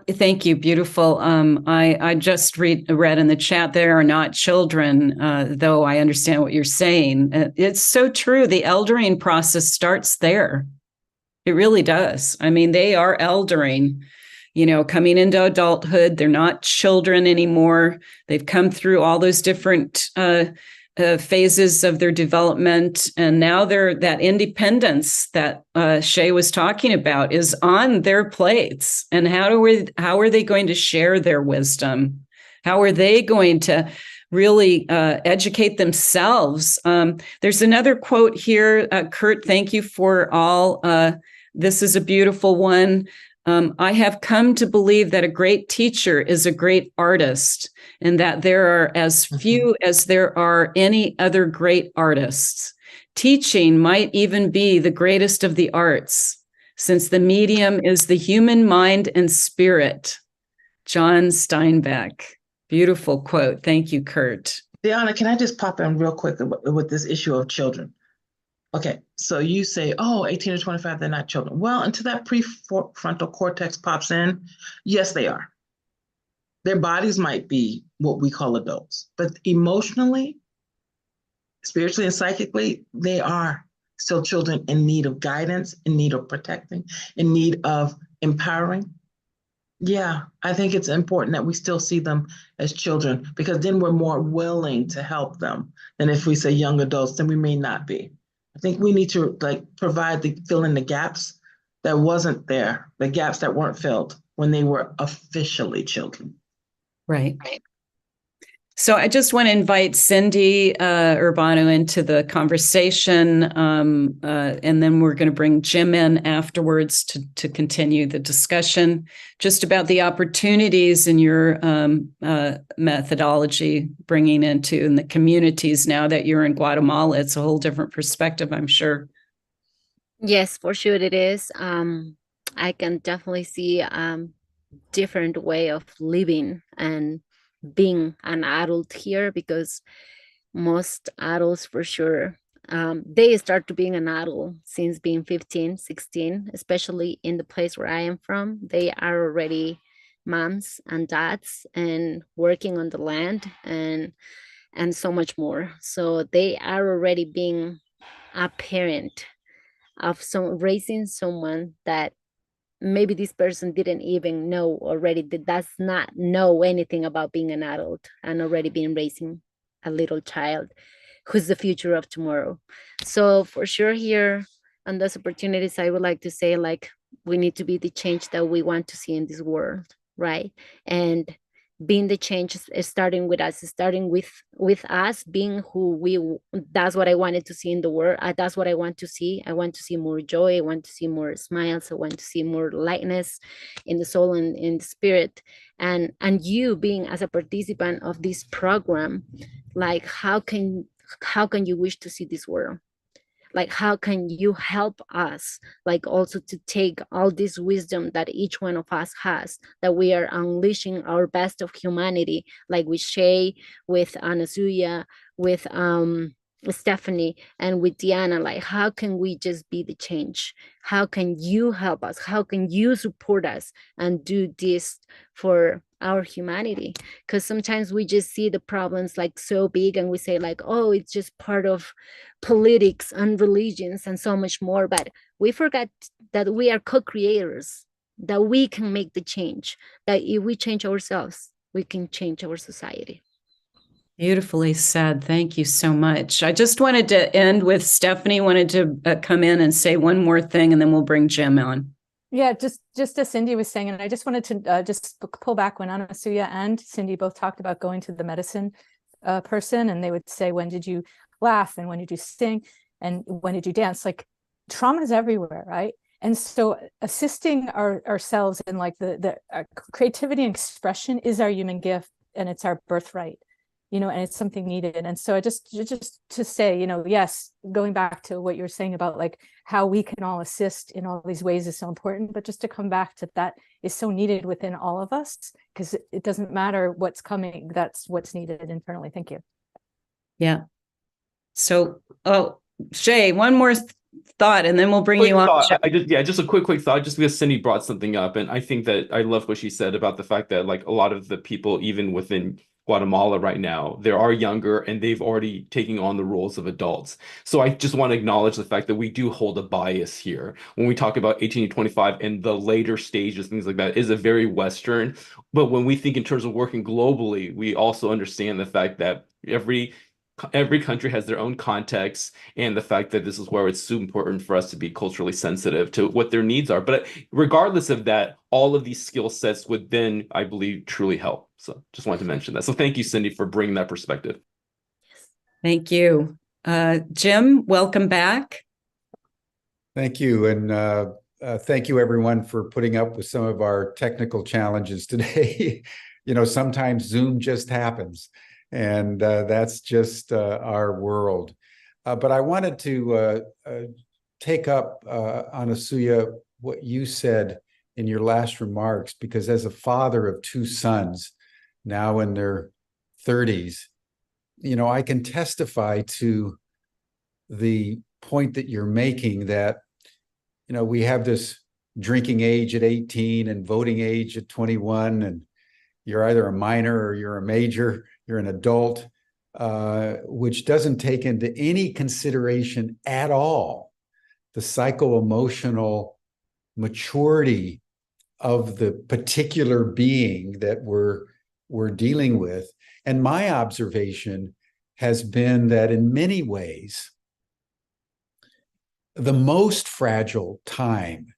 Thank you. Beautiful. I just read in the chat, there are not children, though I understand what you're saying. It's so true. The eldering process starts there. It really does. I mean, they are eldering, coming into adulthood. They're not children anymore. They've come through all those different phases of their development, and now that independence that Shay was talking about is on their plates. And how are they going to share their wisdom? How are they going to really educate themselves? There's another quote here, Kurt. Thank you for all. This is a beautiful one. I have come to believe that a great teacher is a great artist, and that there are as few as there are any other great artists. Teaching might even be the greatest of the arts, since the medium is the human mind and spirit. John Steinbeck. Beautiful quote. Thank you, Kurt. Dehanna, can I just pop in real quick with this issue of children? Okay, so you say, 18 to 25, they're not children. Well, until that prefrontal cortex pops in, yes, they are. Their bodies might be what we call adults, but emotionally, spiritually, and psychically, they are still children in need of guidance, in need of protecting, in need of empowering. Yeah, I think it's important that we still see them as children, because then we're more willing to help them than if we say young adults, then we may not be. I think we need to provide fill in the gaps that wasn't there, the gaps that weren't filled when they were officially children. Right. So I just want to invite Cindy Urbano into the conversation, and then we're going to bring Jim in afterwards to continue the discussion just about the opportunities in your methodology, bringing into in the communities now that you're in Guatemala. It's a whole different perspective, I'm sure. Yes, for sure it is. I can definitely see different way of living and being an adult here, because most adults for sure they start to being an adult since being 15, 16, especially in the place where I am from. They are already moms and dads and working on the land and so much more. So they are already being a parent of some raising someone that maybe this person didn't even know already, that does not know anything about being an adult and already been raising a little child who's the future of tomorrow. So for sure here on those opportunities, I would like to say, like, we need to be the change that we want to see in this world, right? And being the change is starting with us, starting with us being who we. That's what I wanted to see in the world. That's what I want to see. I want to see more joy. I want to see more smiles. I want to see more lightness in the soul and in the spirit. And you being as a participant of this program, like how can you wish to see this world? Like how can you help us, like also to take all this wisdom that each one of us has, that we are unleashing our best of humanity, like with Shay, with Anasuya, with Stephanie, and with Dehanna. Like how can we just be the change? How can you help us? How can you support us and do this for our humanity? Because sometimes we just see the problems like so big and we say like, oh, it's just part of politics and religions and so much more, but we forgot that we are co-creators, that we can make the change, that if we change ourselves, we can change our society. Beautifully said. Thank you so much. I just wanted to end with Stephanie wanted to come in and say one more thing, and then we'll bring Jim on. Yeah, just as Cindy was saying, and I just wanted to just pull back when Anasuya and Cindy both talked about going to the medicine person, and they would say, when did you laugh, and when did you sing, and when did you dance? Like trauma is everywhere, right? And so assisting ourselves in like the creativity and expression is our human gift, and it's our birthright, and it's something needed. And so I just to say, yes, going back to what you were saying about like how we can all assist in all these ways is so important, but just to come back to that is so needed within all of us, because it doesn't matter what's coming, that's what's needed internally. Thank you. Yeah. So, Shay, one more thought, and then we'll bring you on. Just a quick thought, just because Cindy brought something up, and I think that I love what she said about the fact that like a lot of the people, even within Guatemala right now, they are younger and they've already taken on the roles of adults. So I just want to acknowledge the fact that we do hold a bias here. When we talk about 18 to 25 and the later stages, things like that is a very Western. But when we think in terms of working globally, we also understand the fact that every country has their own context, and the fact that this is where it's super important for us to be culturally sensitive to what their needs are. But regardless of that, all of these skill sets would then, I believe, truly help. So just wanted to mention that. So thank you, Cindy, for bringing that perspective. Thank you. Jim, welcome back. Thank you. And thank you, everyone, for putting up with some of our technical challenges today. Sometimes Zoom just happens. And that's just our world. But I wanted to take up, Anasuya, what you said in your last remarks, because as a father of two sons, now in their 30s, I can testify to the point that you're making that, we have this drinking age at 18 and voting age at 21, and you're either a minor or you're a major. You're an adult, which doesn't take into any consideration at all the psycho-emotional maturity of the particular being that we're dealing with. And my observation has been that in many ways, the most fragile time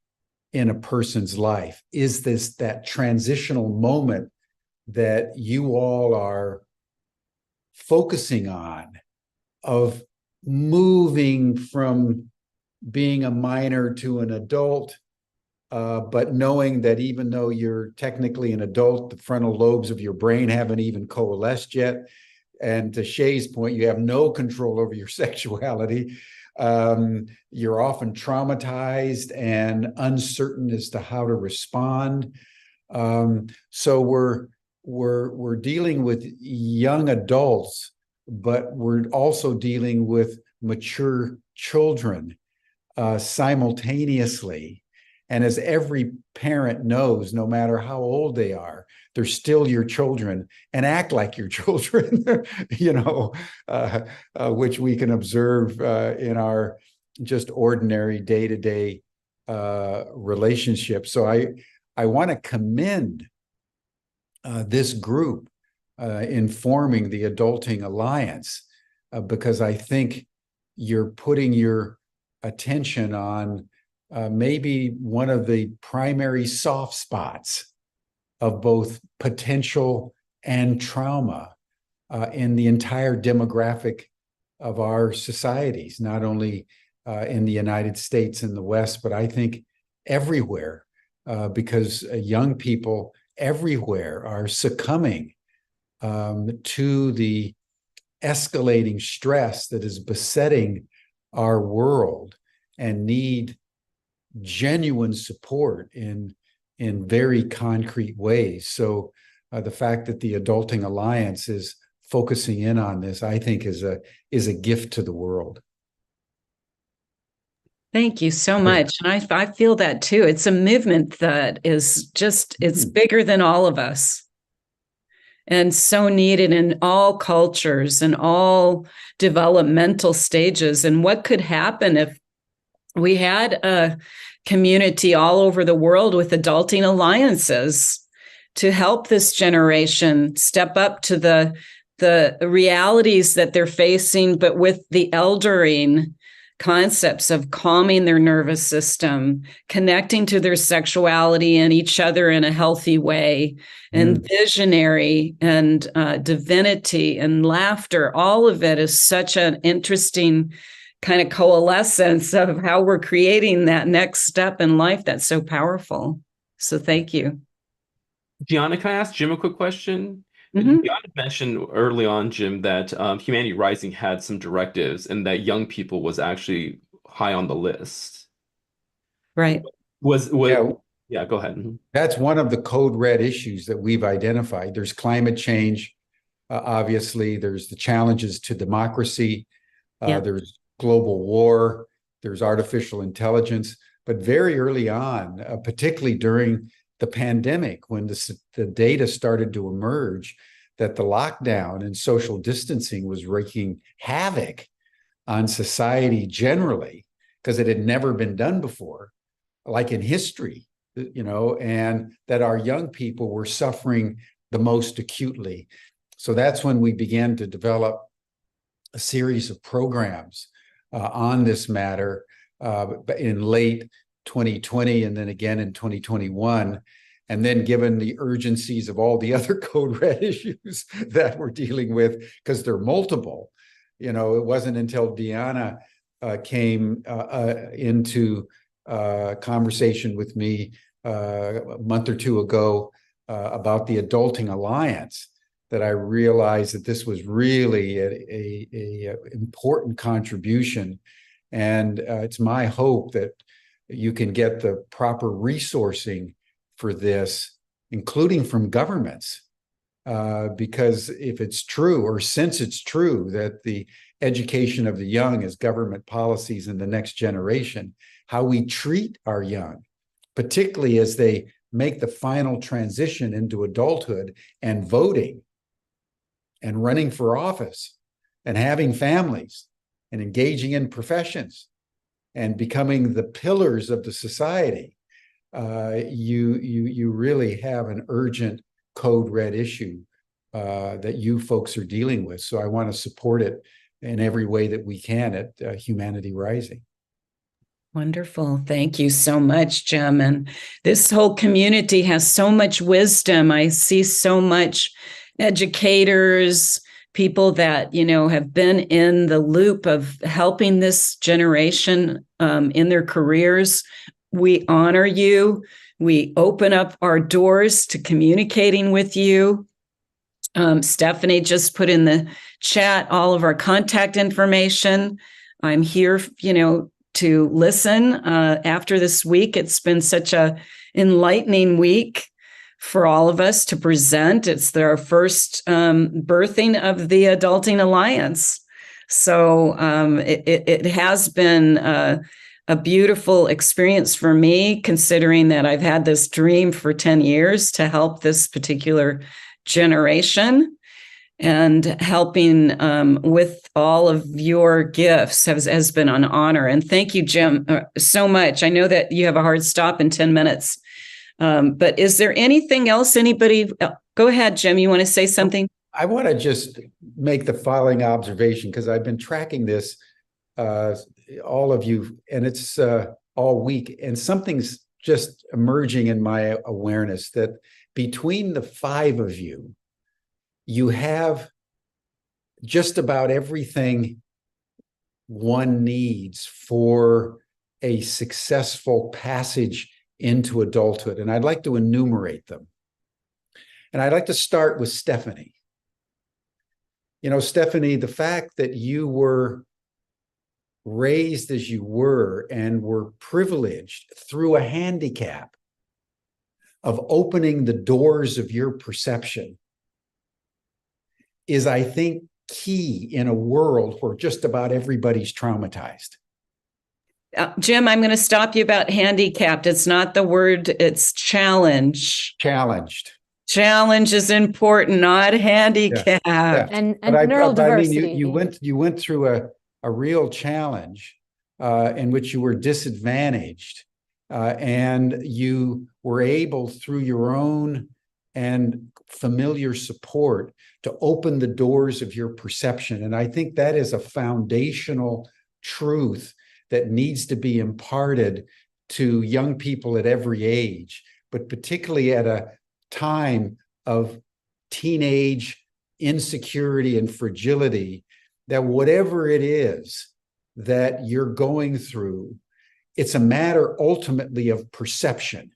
in a person's life is that transitional moment that you all are focusing on, of moving from being a minor to an adult, but knowing that even though you're technically an adult, the frontal lobes of your brain haven't even coalesced yet. And to Shay's point, you have no control over your sexuality. You're often traumatized and uncertain as to how to respond. So we're dealing with young adults, but we're also dealing with mature children simultaneously. And as every parent knows, no matter how old they are, they're still your children and act like your children, which we can observe in our just ordinary day-to-day relationships. So I want to commend this group in forming the Adulting Alliance, because I think you're putting your attention on maybe one of the primary soft spots of both potential and trauma in the entire demographic of our societies, not only in the United States and the West, but I think everywhere, because young people everywhere are succumbing to the escalating stress that is besetting our world and need genuine support in very concrete ways. So the fact that the Adulting Alliance is focusing in on this, I think, is a gift to the world. Thank you so much. And I feel that too. It's a movement that is just, it's bigger than all of us and so needed in all cultures and all developmental stages. And what could happen if we had a community all over the world with adulting alliances to help this generation step up to the realities that they're facing, but with the eldering concepts of calming their nervous system, connecting to their sexuality and each other in a healthy way, and visionary and divinity and laughter. All of it is such an interesting kind of coalescence of how we're creating that next step in life that's so powerful. So thank you. Dehanna, can I ask Jim a quick question? Mm-hmm. Dehanna mentioned early on, Jim, that Humanity Rising had some directives and that young people was actually high on the list. Right. Yeah, go ahead. That's one of the code red issues that we've identified. There's climate change, obviously. There's the challenges to democracy. There's global war. There's artificial intelligence. But very early on, particularly during the pandemic, when the data started to emerge that the lockdown and social distancing was wreaking havoc on society generally, because it had never been done before, like in history, and that our young people were suffering the most acutely. So that's when we began to develop a series of programs on this matter in late 2020 and then again in 2021. And then given the urgencies of all the other code red issues that we're dealing with, because they're multiple, it wasn't until Dehanna came into conversation with me a month or two ago about the Adulting Alliance that I realized that this was really a important contribution. And it's my hope that you can get the proper resourcing for this, including from governments, because if it's true, or since it's true that the education of the young is government policies in the next generation, how we treat our young, particularly as they make the final transition into adulthood and voting and running for office and having families and engaging in professions and becoming the pillars of the society, you really have an urgent code red issue that you folks are dealing with. So I want to support it in every way that we can at Humanity Rising. Wonderful. Thank you so much, Jim. And this whole community has so much wisdom. I see so much educators, people that, you know, have been in the loop of helping this generation in their careers. We honor you. We open up our doors to communicating with you. Stephanie just put in the chat all of our contact information. I'm here, you know, to listen after this week. It's been such a enlightening week for all of us to present. It's our first birthing of the Adulting Alliance. So it has been a beautiful experience for me, considering that I've had this dream for 10 years to help this particular generation, and helping with all of your gifts has been an honor. And thank you, Jim, so much. I know that you have a hard stop in 10 minutes. But is there anything else anybody, go ahead, Jim, you want to say something? I want to just make the following observation, because I've been tracking this, all of you, and it's all week, and something's just emerging in my awareness that between the 5 of you, you have just about everything one needs for a successful passage into adulthood. And I'd like to enumerate them. And I'd like to start with Stephanie. You know, Stephanie, the fact that you were raised as you were and were privileged through a handicap of opening the doors of your perception is, I think, key in a world where just about everybody's traumatized. Jim, I'm going to stop you about handicapped. It's not the word, it's challenge. Challenged. Challenge is important, not handicapped. Yeah. And neurodiversity. I mean, you went through a real challenge in which you were disadvantaged, and you were able, through your own and familiar support, to open the doors of your perception. And I think that is a foundational truth that needs to be imparted to young people at every age, but particularly at a time of teenage insecurity and fragility, that whatever it is that you're going through, it's a matter ultimately of perception.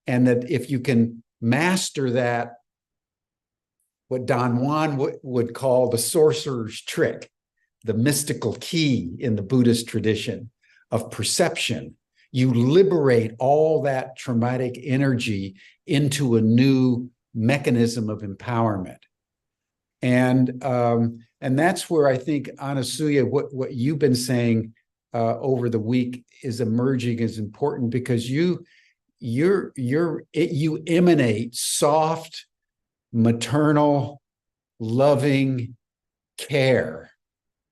And that if you can master that, what Don Juan would call the sorcerer's trick, the mystical key in the Buddhist tradition of perception, you liberate all that traumatic energy into a new mechanism of empowerment. And that's where I think, Anasuya, what you've been saying over the week is emerging as important, because you emanate soft, maternal, loving care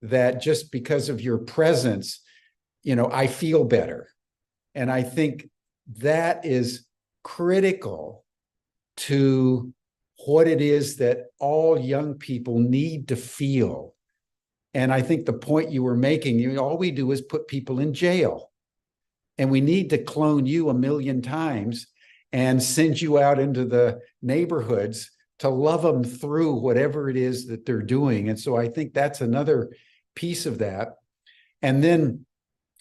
that just because of your presence, you know, I feel better. And I think that is critical to what it is that all young people need to feel. And I think the point you were making, all we do is put people in jail. And we need to clone you 1,000,000 times and send you out into the neighborhoods to love them through whatever it is that they're doing. And so I think that's another piece of that. And then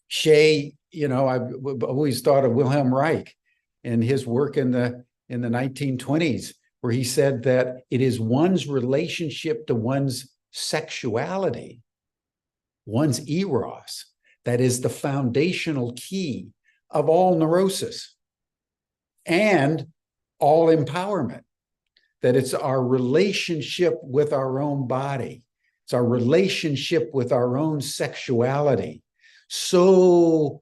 Shay, you know, I've always thought of Wilhelm Reich and his work in the 1920s, where he said that it is one's relationship to one's sexuality, one's eros, that is the foundational key of all neurosis and all empowerment. That it's our relationship with our own body. It's our relationship with our own sexuality, so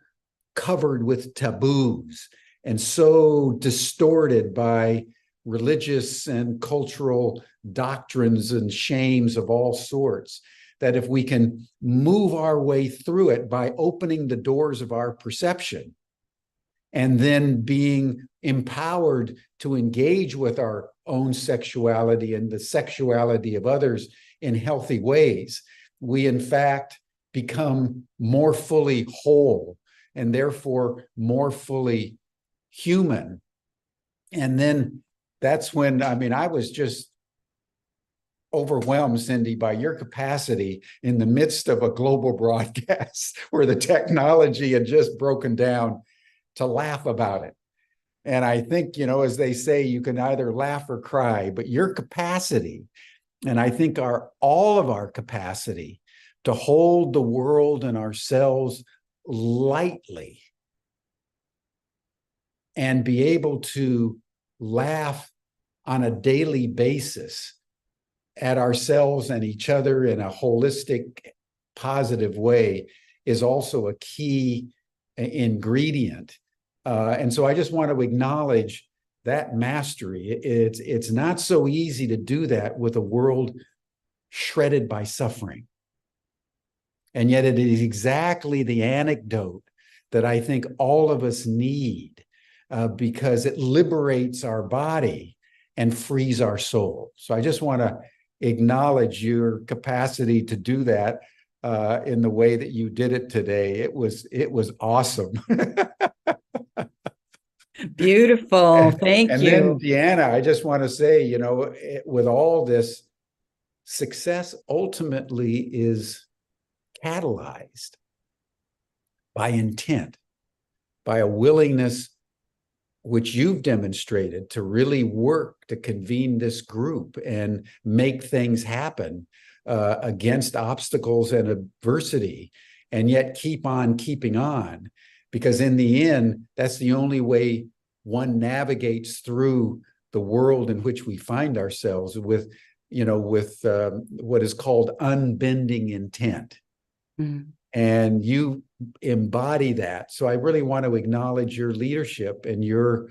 covered with taboos and so distorted by religious and cultural doctrines and shames of all sorts, that if we can move our way through it by opening the doors of our perception and then being empowered to engage with our own sexuality and the sexuality of others in healthy ways, we in fact become more fully whole and therefore more fully human. And then that's when, I mean, I was just overwhelmed, Cindy, by your capacity in the midst of a global broadcast where the technology had just broken down to laugh about it. And I think, as they say, you can either laugh or cry, but your capacity, and I think all of our capacity to hold the world and ourselves lightly and be able to laugh on a daily basis at ourselves and each other in a holistic, positive way is also a key ingredient. And so I just want to acknowledge that mastery. It's not so easy to do that with a world shredded by suffering. And yet it is exactly the anecdote that I think all of us need, because it liberates our body and frees our soul. So I just want to acknowledge your capacity to do that in the way that you did it today. It was awesome. Beautiful. Thank and you. Then, Dehanna, I just want to say, with all this, success ultimately is catalyzed by intent, by a willingness, which you've demonstrated, to really work to convene this group and make things happen against obstacles and adversity, and yet keep on keeping on. Because in the end, that's the only way one navigates through the world in which we find ourselves, with what is called unbending intent. Mm. And you embody that. So I really want to acknowledge your leadership and your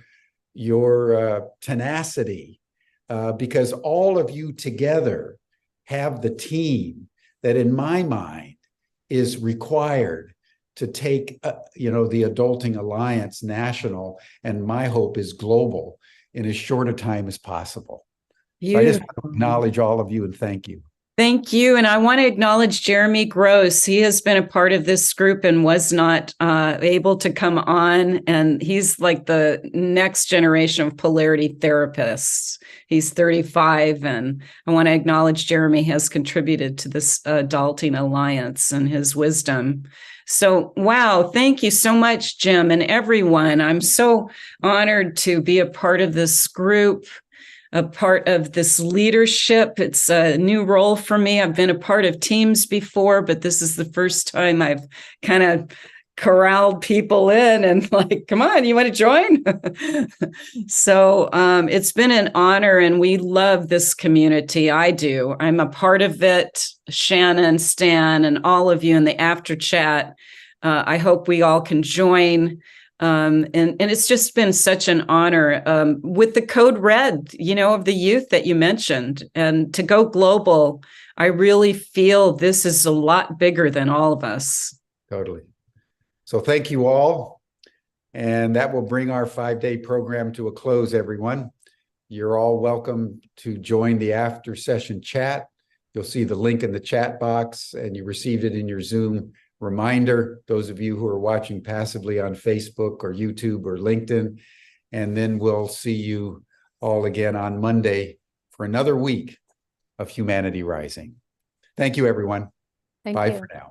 tenacity, because all of you together have the team that, in my mind, is required to take the Adulting Alliance national, and my hope is global, in as short a time as possible. So I just want to acknowledge all of you and thank you. Thank you. And I want to acknowledge Jeremy Gross. He has been a part of this group and was not able to come on. And he's like the next generation of polarity therapists. He's 35. And I want to acknowledge Jeremy has contributed to this Adulting Alliance and his wisdom. So, wow, thank you so much, Jim, and everyone. I'm so honored to be a part of this group, a part of this leadership. It's a new role for me. I've been a part of teams before, but this is the first time I've kind of corralled people in and like, come on, you want to join? So it's been an honor, and we love this community. I do. I'm a part of it. Shannon, Stan, and all of you in the after chat. I hope we all can join. And it's just been such an honor with the code red, of the youth that you mentioned, and to go global. I really feel this is a lot bigger than all of us. Totally. So thank you all. And that will bring our 5-day program to a close, everyone. You're all welcome to join the after session chat. You'll see the link in the chat box, and you received it in your Zoom reminder, those of you who are watching passively on Facebook or YouTube or LinkedIn. And then we'll see you all again on Monday for another week of Humanity Rising. Thank you, everyone. Thank Bye you. for now.